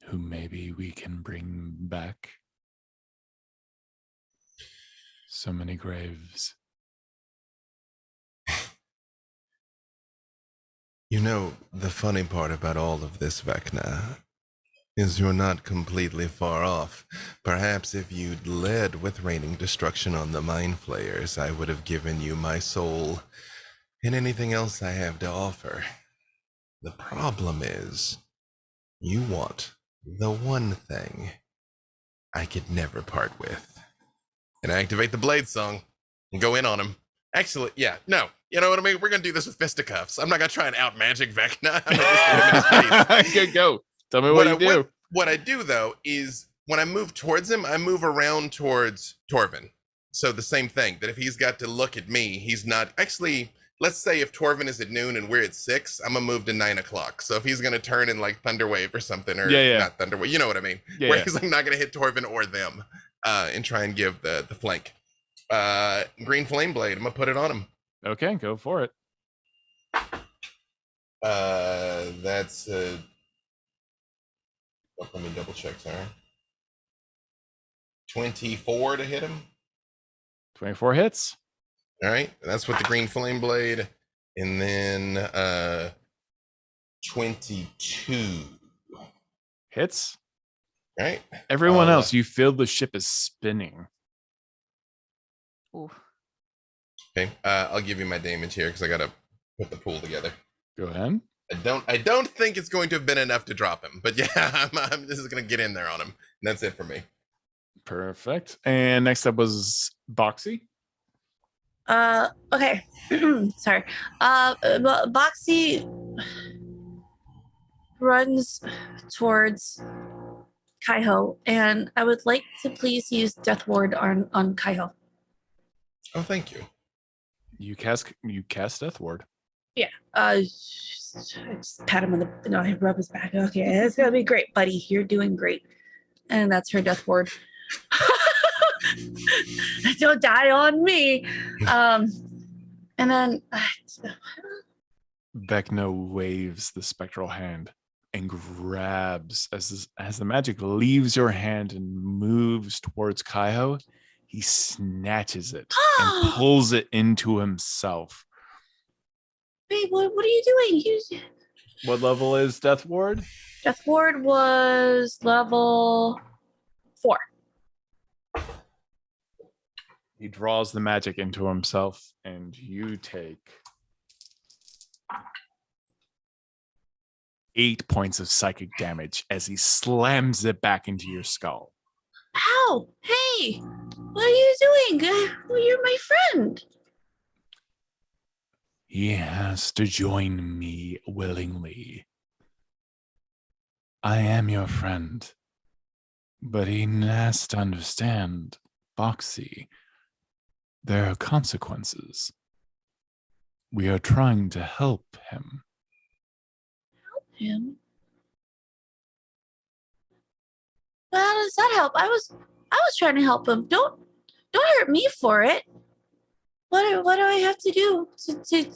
who maybe we can bring back. So many graves. You know, the funny part about all of this, Vecna, is you're not completely far off. Perhaps if you'd led with raining destruction on the mind flayers, I would have given you my soul and anything else I have to offer. The problem is, you want the one thing I could never part with. And activate the blade song and go in on him. Actually, yeah, no. You know what I mean? We're going to do this with fisticuffs. I'm not going to try and out magic Vecna. I'm gonna just hit him in his face. Go. Tell me what you do. What I do, though, is when I move towards him, I move around towards Torvin. So the same thing, that if he's got to look at me, he's not... Actually, let's say if Torvin is at noon and we're at 6, I'm going to move to 9 o'clock. So if he's going to turn in, like, Thunderwave or something, or not Thunderwave, you know what I mean? Where he's like not going to hit Torvin or them and try and give the flank. Green Flame Blade, I'm going to put it on him. Okay, go for it. That's... let me double check, sorry. 24 to hit him. 24 hits. All right, that's with the Green Flame Blade. And then 22 hits. All right. Everyone else, you feel the ship is spinning. Ooh. Okay, I'll give you my damage here because I gotta put the pool together. Go ahead. I don't think it's going to have been enough to drop him, but yeah, this is gonna get in there on him, and that's it for me. Perfect. And next up was Boxy. Okay. Sorry. Boxy runs towards Kaiho, and I would like to please use Death Ward on Kaiho. Oh, thank you. You cast Death Ward. Yeah. I just pat him on the... No, I rub his back. Okay, it's gonna be great, buddy. You're doing great. And that's her Death Ward. Don't die on me. And then Vecna waves the spectral hand and grabs as the magic leaves your hand and moves towards Kaiho. He snatches it and pulls it into himself. Wait, what are you doing? What level is Death Ward? Death Ward was level 4. He draws the magic into himself, and you take 8 points of psychic damage as he slams it back into your skull. Ow! Hey! What are you doing? Well, you're my friend. He has to join me willingly. I am your friend, but he has to understand, Boxy, there are consequences. We are trying to help him. Help him? Well, how does that help? I was trying to help him. Don't hurt me for it. What do I have to do to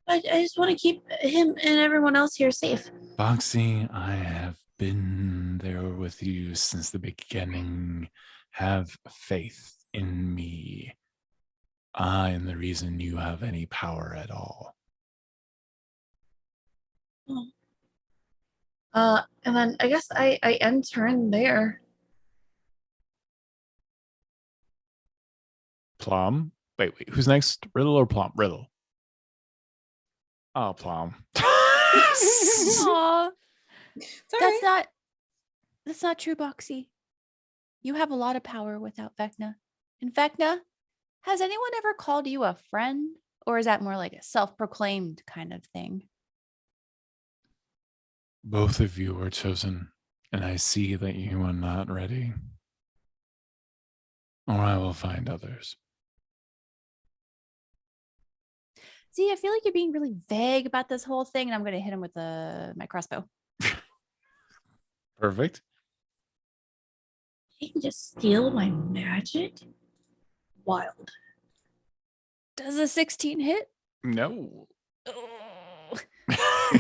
I just want to keep him and everyone else here safe. Boxy, I have been there with you since the beginning. Have faith in me. I am the reason you have any power at all. And then I guess I end turn there. Plum? Wait, who's next? Riddle or Plum? Riddle. Oh, Plum. Aw. Sorry. That's not true, Boxy. You have a lot of power without Vecna. And Vecna, has anyone ever called you a friend? Or is that more like a self-proclaimed kind of thing? Both of you are chosen, and I see that you are not ready. Or I will find others. See, I feel like you're being really vague about this whole thing, and I'm going to hit him with my crossbow. Perfect. He can just steal my magic? Wild. Does a 16 hit? No. Oh.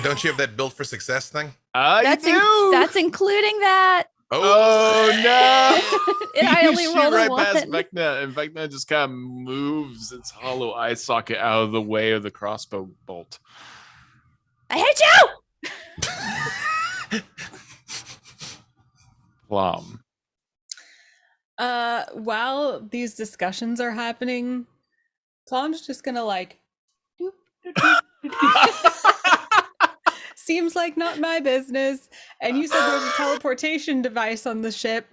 Don't you have that built for success thing? That's that's including that. Oh no! And I You only shoot rolled a right one. past Vecna, and Vecna just kind of moves its hollow eye socket out of the way of the crossbow bolt. I hate you. Plum. While these discussions are happening, Plum's just gonna like doop, doop, doop, doop, doop. Seems like not my business. And you said there's a teleportation device on the ship.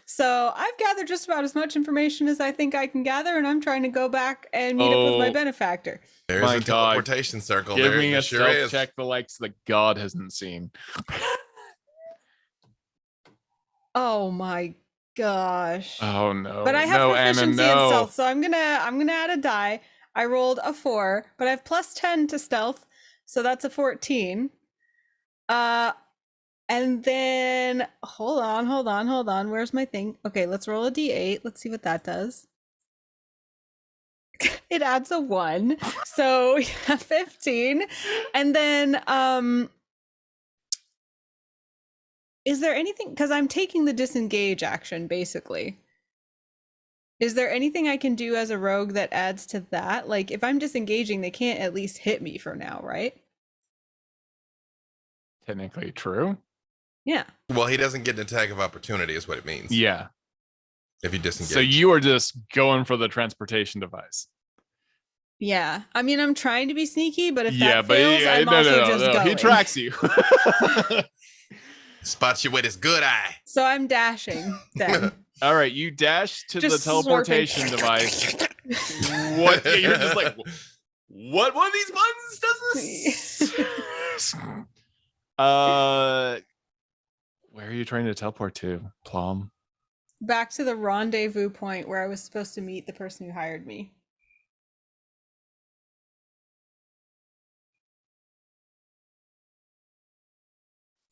So I've gathered just about as much information as I think I can gather, and I'm trying to go back and meet up with my Oh. benefactor. There's My a God. teleportation circle Give there. me There a sure stealth is. check the likes that God hasn't seen. Oh my gosh. Oh no! But I have no, Anna, proficiency no. in stealth, so I'm gonna add a die. I rolled a 4, but I have plus 10 to stealth, so that's a 14. And then hold on. Where's my thing? Okay, let's roll a d8. Let's see what that does. It adds a 1, so yeah, 15. And then is there anything, because I'm taking the disengage action basically. Is there anything I can do as a rogue that adds to that? Like if I'm disengaging, they can't at least hit me for now, right? Technically true. Yeah. Well, he doesn't get an attack of opportunity, is what it means. Yeah. If you disengage. So you are just going for the transportation device. Yeah. I mean, I'm trying to be sneaky, but if Yeah, that but fails, yeah, I'm also just going. He tracks you. Spots you with his good eye. So I'm dashing then. All right, you dash to Just the teleportation slurping. device. What? Yeah, you're just like, what one of these buttons does this? Where are you trying to teleport to, Plum? Back to the rendezvous point where I was supposed to meet the person who hired me.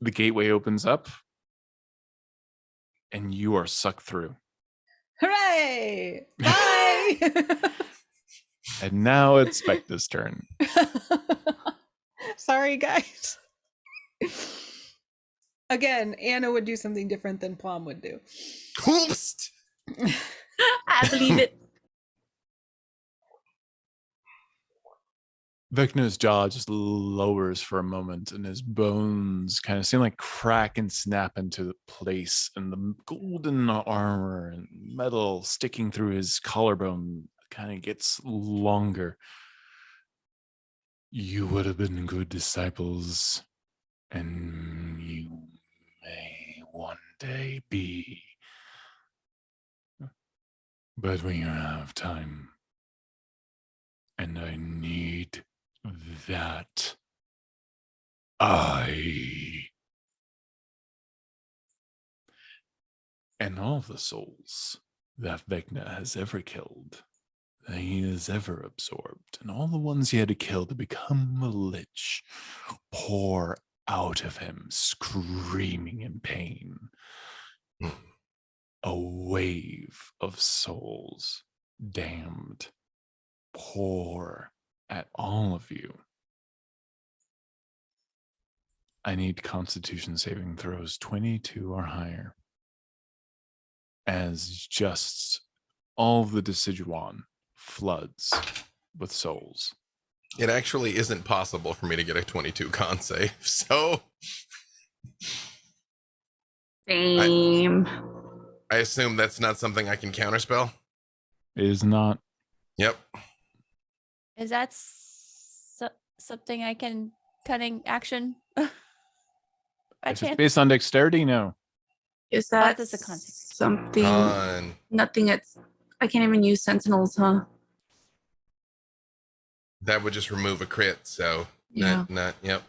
The gateway opens up, and you are sucked through. Hooray! Bye! And now it's Vecna's turn. Sorry, guys. Again, Anna would do something different than Plum would do. Oops. I believe it. Vecna's jaw just lowers for a moment, and his bones kind of seem like crack and snap into place, and the golden armor and metal sticking through his collarbone kind of gets longer. You would have been good disciples, and you may one day be. But we are out of time, and I need that eye. And all the souls that Vecna has ever killed, that he has ever absorbed, and all the ones he had to kill to become a lich, pour out of him, screaming in pain. A wave of souls damned pour at all of you. I need Constitution saving throws 22 or higher, as just all of the Deciduon floods with souls. It actually isn't possible for me to get a 22 con save, so Same. I assume that's not something I can counterspell. It is not. Yep. Is that something I can cunning action? By If it's chance? based on dexterity, no. Is that that's a con save. something? Con. Nothing. I can't even use sentinels, huh? That would just remove a crit, so Yeah. not yep.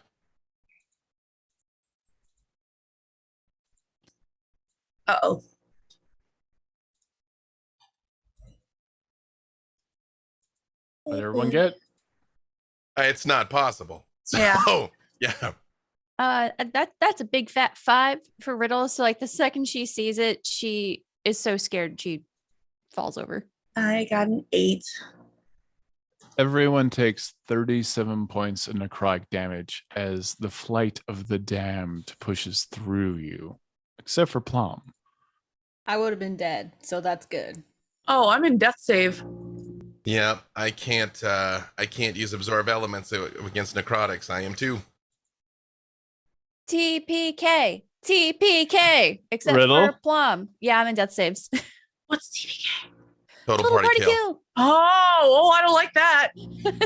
Uh-oh. What did everyone get? It's not possible. So, Yeah. yeah. That's a big fat 5 for Riddle. So like the second she sees it, she is so scared she falls over. I got an 8. Everyone takes 37 points of necrotic damage as the flight of the damned pushes through you, except for Plum. I would have been dead, so that's good. Oh, I'm in death save. Yeah, I can't use absorb elements against necrotics. I am too. TPK. TPK. Except Riddle? for Plum. Yeah, I'm in death saves. What's TVK? Total party kill. Oh, I don't like that.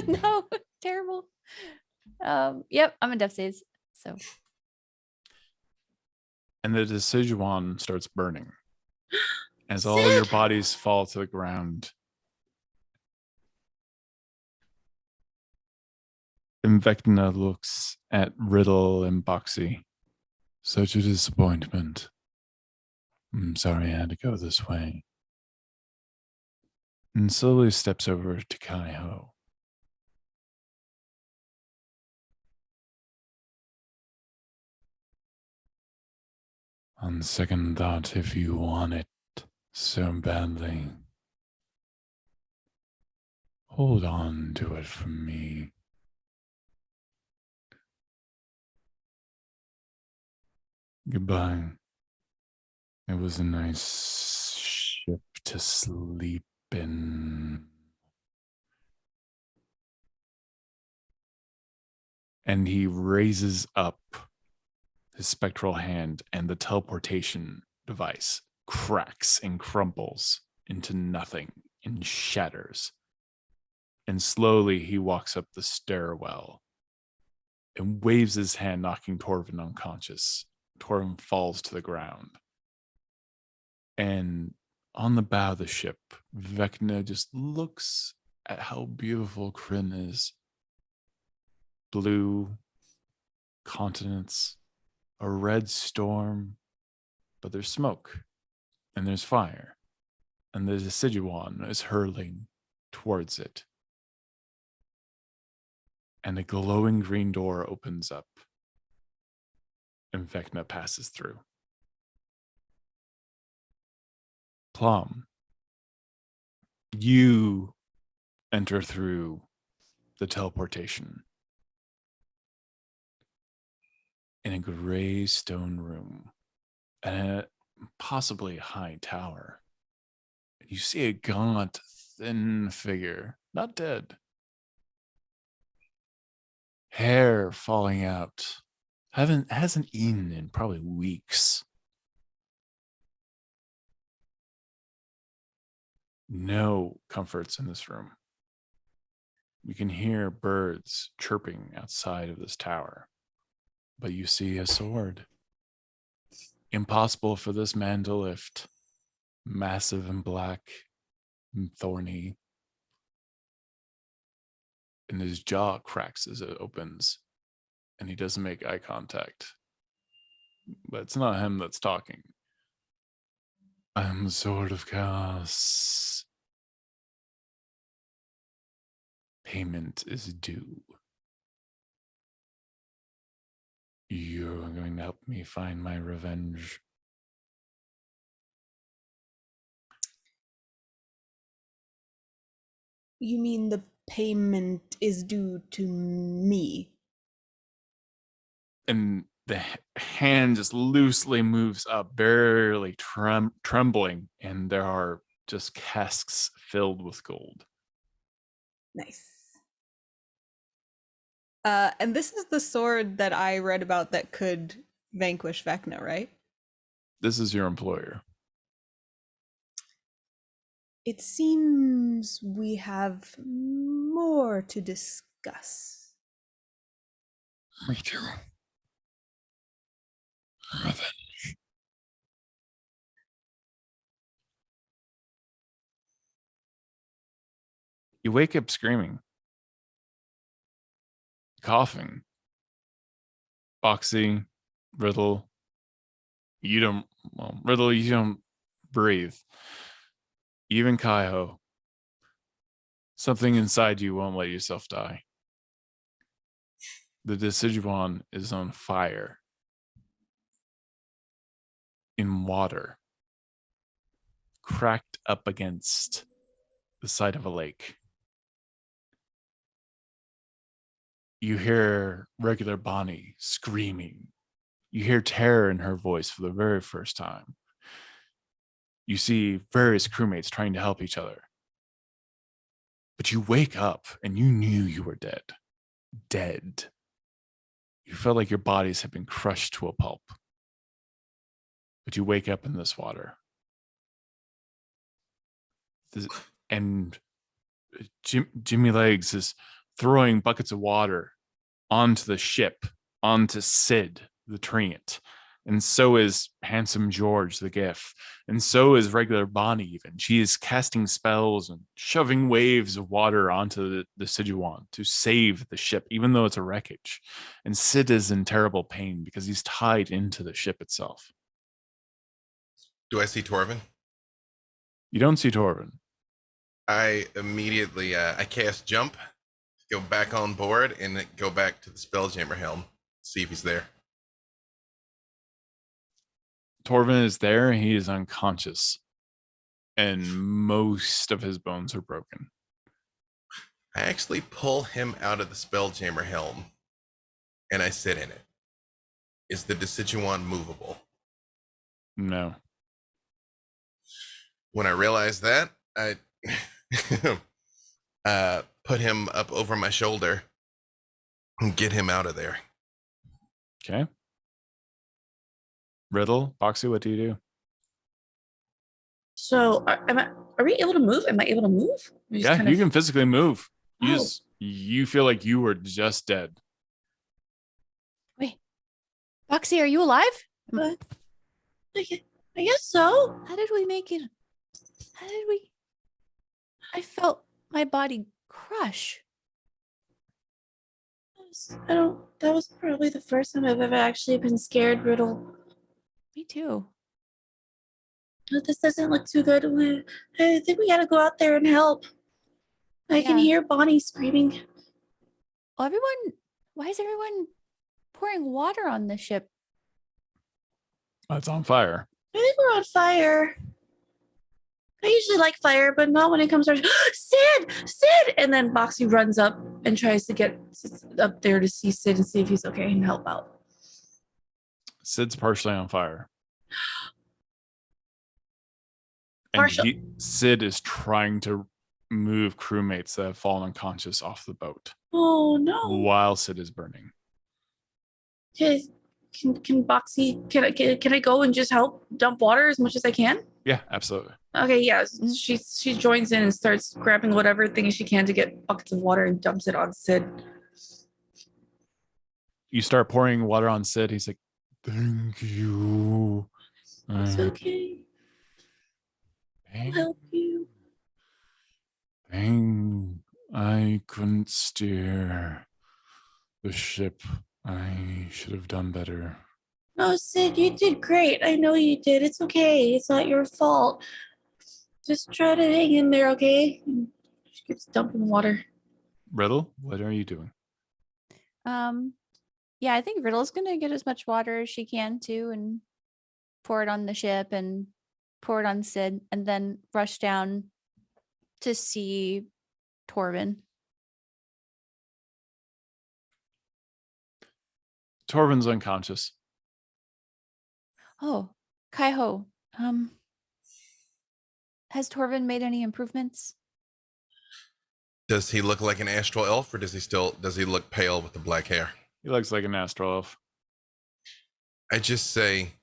No, terrible. Yep, I'm in death saves. So And the Deciduon starts burning as all your bodies fall to the ground. Invecna looks at Riddle and Boxy. Such a disappointment. I'm sorry I had to go this way. And slowly steps over to Kai-Ho. On second thought, if you want it so badly, hold on to it from me. Goodbye. It was a nice ship to sleep in. And he raises up his spectral hand, and the teleportation device cracks and crumbles into nothing and shatters. And slowly he walks up the stairwell and waves his hand, knocking Torvin unconscious. Torvin falls to the ground. And on the bow of the ship, Vecna just looks at how beautiful Krynn is. Blue continents, a red storm, but there's smoke and there's fire, and the Deciduon is hurling towards it. And a glowing green door opens up, and Vecna passes through. Plum, you enter through the teleportation in a gray stone room and a possibly high tower. You see a gaunt, thin figure, not dead. Hair falling out. Hasn't eaten in probably weeks. No comforts in this room. You can hear birds chirping outside of this tower, but you see a sword. Impossible for this man to lift. Massive and black and thorny. And his jaw cracks as it opens, and he doesn't make eye contact. But it's not him that's talking. I'm the Sword of Chaos. Payment is due. You're going to help me find my revenge. You mean the payment is due to me? And the hand just loosely moves up, barely trembling, and there are just casks filled with gold. Nice. And this is the sword that I read about that could vanquish Vecna, right? This is your employer. It seems we have more to discuss. Me too. Revenge. You wake up screaming, coughing. Boxy, Riddle, Riddle, you don't breathe. Even Kai-Ho, something inside you won't let yourself die. The Deciduon is on fire in water, cracked up against the side of a lake. You hear regular Bonnie screaming. You hear terror in her voice for the very first time. You see various crewmates trying to help each other. But you wake up and you knew you were dead. Dead. You felt like your bodies had been crushed to a pulp. But you wake up in this water. And Jimmy Legs is throwing buckets of water onto the ship, onto Sid, the treant. And so is Handsome George, the GIF. And so is regular Bonnie even. She is casting spells and shoving waves of water onto the Deciduon to save the ship, even though it's a wreckage. And Sid is in terrible pain because he's tied into the ship itself. Do I see Torvin? You don't see Torvin. I immediately I cast jump, go back on board, and go back to the Spelljammer helm, see if he's there. Torvin is there. He is unconscious, and most of his bones are broken. I actually pull him out of the Spelljammer helm, and I sit in it. Is the Deciduon movable? No. When I realize that, I put him up over my shoulder and get him out of there. Okay. Riddle, Boxy, what do you do? So, are we able to move? Am I able to move? Or just Yeah, kind you of- can physically move. Oh. You feel like you were just dead. Wait, Boxy, are you alive? I guess so. How did we make it? How did we? I felt my body crush. That was probably the first time I've ever actually been scared, Riddle. Me too. But this doesn't look too good. I think we gotta go out there and help. I can Yeah. hear Bonnie screaming. Well, why is everyone pouring water on the ship? It's on fire. I think we're on fire. I usually like fire, but not when it comes to Sid! Sid! And then Boxy runs up and tries to get up there to see Sid and see if he's okay and help out. Sid's partially on fire. Partial. Sid is trying to move crewmates that have fallen unconscious off the boat Oh no! while Sid is burning. Okay, can Boxy? Can I go and just help dump water as much as I can? Yeah, absolutely. Okay, yeah. She joins in and starts grabbing whatever thing she can to get buckets of water and dumps it on Sid. You start pouring water on Sid. He's like, "Thank you. It's okay. I'll help you. I couldn't steer the ship. I should have done better." No, Sid, you did great. I know you did. It's okay. It's not your fault. Just try to hang in there, okay? She keeps dumping water. Riddle, what are you doing? Yeah, I think Riddle's gonna get as much water as she can too, and pour it on the ship and pour it on Sid, and then rush down to see Torvin. Torvin's unconscious. Oh, Kaiho. Has Torvin made any improvements? Does he look like an astral elf, or does he look pale with the black hair? He looks like an astral elf. I just say,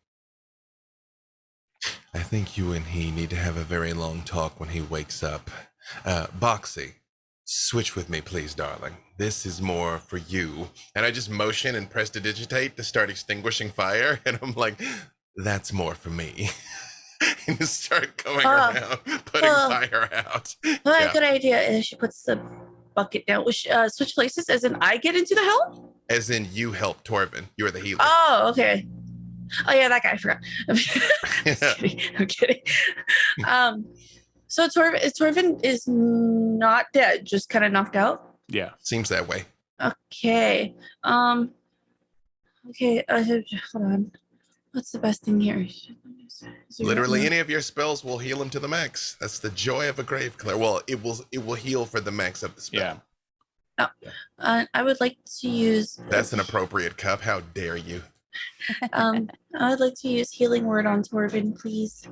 I think you and he need to have a very long talk when he wakes up. Boxy, switch with me, please, darling. This is more for you. And I just motion and press to digitate to start extinguishing fire. And I'm like, that's more for me. And just start going around, putting fire out. Yeah. Good idea. She puts the bucket down. Switch places, as in I get into the helm? As in you help Torvin. You're the healer. Oh, okay. Oh yeah, that guy, I forgot. I'm kidding. So Torvin is not dead, just kind of knocked out. Yeah. Seems that way. Okay. Okay. Hold on. What's the best thing here? Is there- Literally, no- any of your spells will heal him to the max. That's the joy of a grave clear. Well, it will heal for the max of the spell. Yeah. I would like to use. That's an appropriate cup. How dare you? I would like to use healing word on Torvin, please.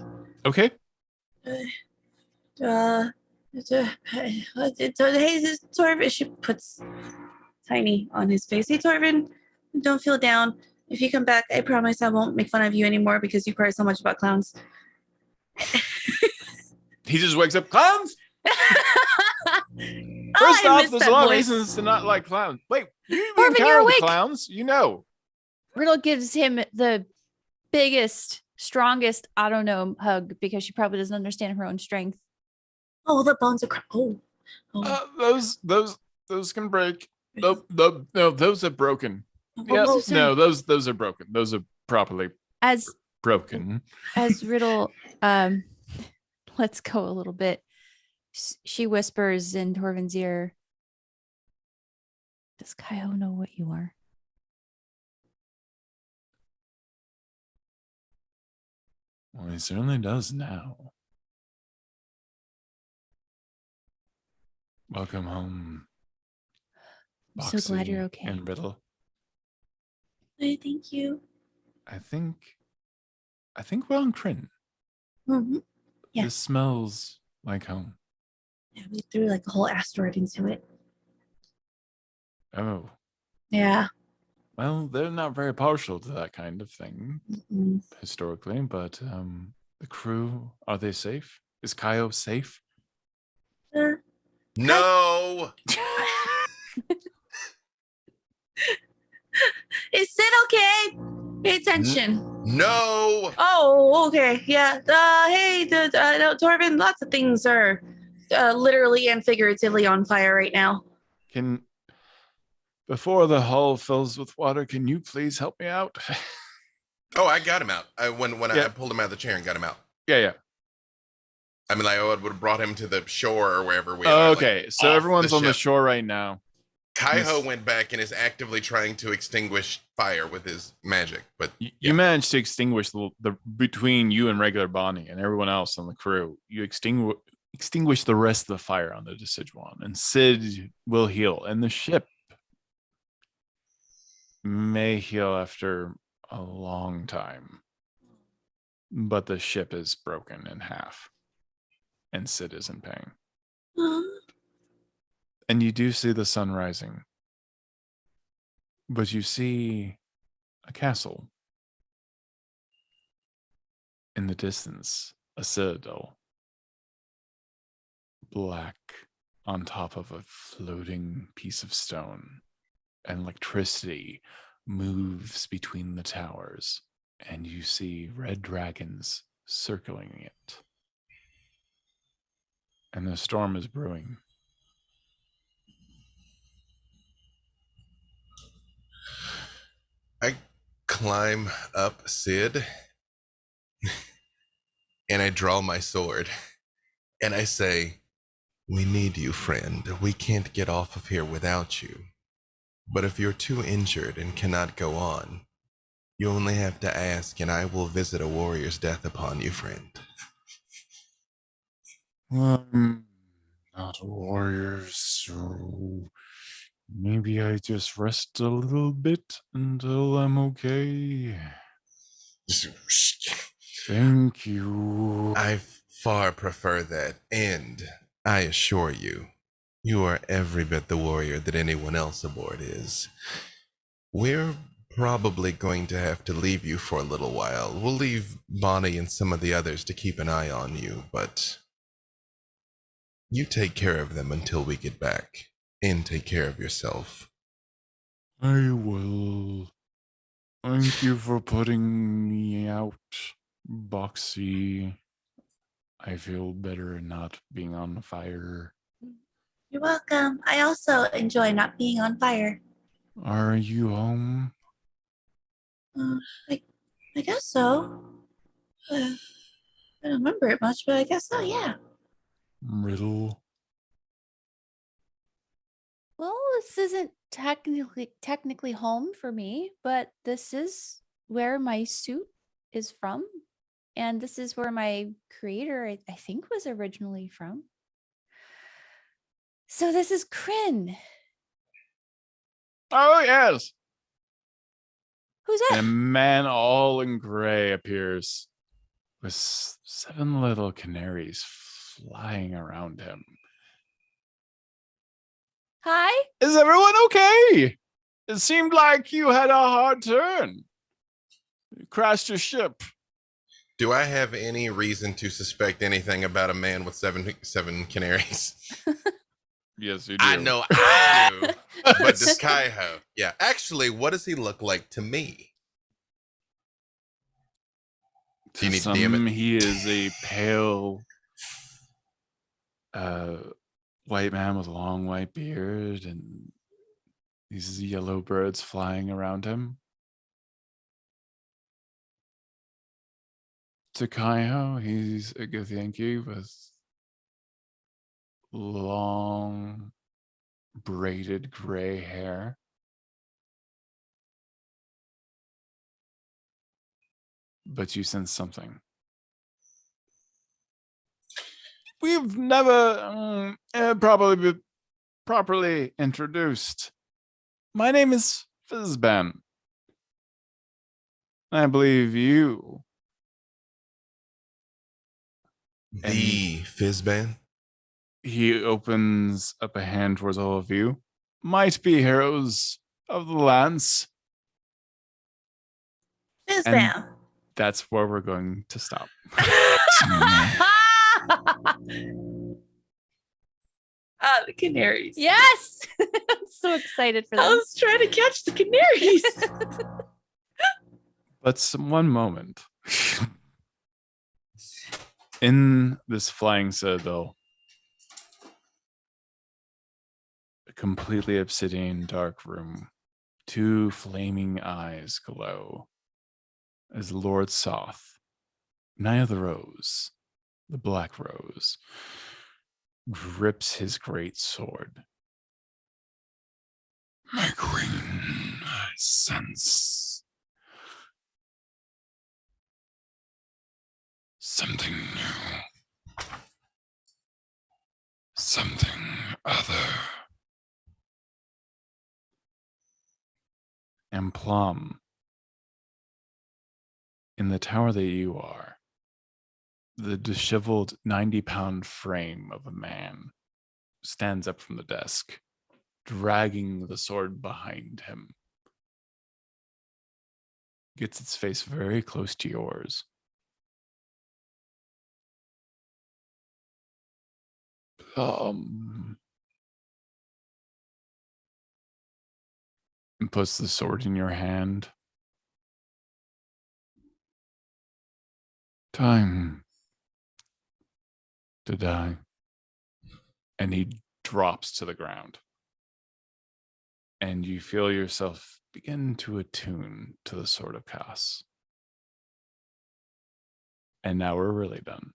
Okay. Hey, this Torvin. She puts Tiny on his face. Hey, Torvin, don't feel down. If you come back, I promise I won't make fun of you anymore because you cry so much about clowns. He just wakes up. Clowns. Oh, First I off, missed there's that a lot of voice. reasons to not like clowns. Wait, you Marvin, you're encounter the awake. clowns? You know. Riddle gives him the biggest, strongest, I don't know, hug because she probably doesn't understand her own strength. Oh, the bones are. Those can break. No, those are broken. Yes, oh, sorry. no, those are broken. Those are properly As broken. Riddle lets go a little bit, she whispers in Torvin's ear, "Does Kaiho know what you are?" Well, he certainly does now. Welcome home, I'm so glad you're Boxy okay. and Riddle. Hey, thank you. I think we're on Krynn. Mm-hmm. Yeah. This smells like home. Yeah, we threw like a whole asteroid into it. Oh, Yeah. well, they're not very partial to that kind of thing Mm-mm. historically, but the crew, are they safe? Is Kaiho safe? No. Is Sid okay? Pay attention. No. Oh, okay. Yeah. Hey, no, Torvin, lots of things are literally and figuratively on fire right now. Before the hull fills with water, can you please help me out? Oh, I got him out. When Yeah. I pulled him out of the chair and got him out. Yeah. I mean, I would have brought him to the shore or wherever we are. Okay, like, so off everyone's on the ship. shore right now. Kaiho Yes. went back and is actively trying to extinguish fire with his magic, but You yeah. managed to extinguish the between you and regular Bonnie and everyone else on the crew. You extinguish the rest of the fire on the Deciduon, and Sid will heal, and the ship may heal after a long time, but the ship is broken in half, and Sid is in pain. And you do see the sun rising, but you see a castle in the distance, a citadel, black on top of a floating piece of stone, and electricity moves between the towers, and you see red dragons circling it. And the storm is brewing. I climb up Sid and I draw my sword and I say, "We need you, friend. We can't get off of here without you. But if you're too injured and cannot go on, you only have to ask and I will visit a warrior's death upon you, friend." Not a warrior, so maybe I just rest a little bit until I'm okay. Thank you. I far prefer that, and I assure you, you are every bit the warrior that anyone else aboard is. We're probably going to have to leave you for a little while. We'll leave Bonnie and some of the others to keep an eye on you, but you take care of them until we get back, and take care of yourself. I will. Thank you for putting me out, Boxy. I feel better not being on fire. You're welcome. I also enjoy not being on fire. Are you home? I guess so. I don't remember it much, but I guess so, yeah. Riddle? Well, this isn't technically home for me, but this is where my suit is from. And this is where my creator, I think, was originally from. So this is Krynn. Oh, yes. Who's And that? a man all in gray appears with 7 little canaries flying around him. Hi? Is everyone okay? It seemed like you had a hard turn. You crashed your ship. Do I have any reason to suspect anything about a man with seven canaries? Yes, you do. I know I do. But does Kaiho? Yeah. Actually, what does he look like to me? Do you To need to DM some, it? he is a pale white man with a long white beard and these yellow birds flying around him. To Kaiho, he's a Githyanki with long braided gray hair. But you sense something. We've never probably been properly introduced. My name is Fizban. I believe you. The Fizzban? He opens up a hand towards all of you. Might be heroes of the lance. Fizban. That's where we're going to stop. The canaries. Yes. I'm so excited for I them. was trying to catch the canaries. But one moment. In this flying citadel, a completely obsidian dark room, 2 flaming eyes glow as Lord Soth, Knight of the Rose, the Black Rose, grips his great sword. My queen, I sense something new, something other. And Plum, in the tower that you are, the disheveled 90-pound frame of a man stands up from the desk, dragging the sword behind him. Gets its face very close to yours. And puts the sword in your hand. Time to die. And he drops to the ground. And you feel yourself begin to attune to the Sword of Chaos. And now we're really done.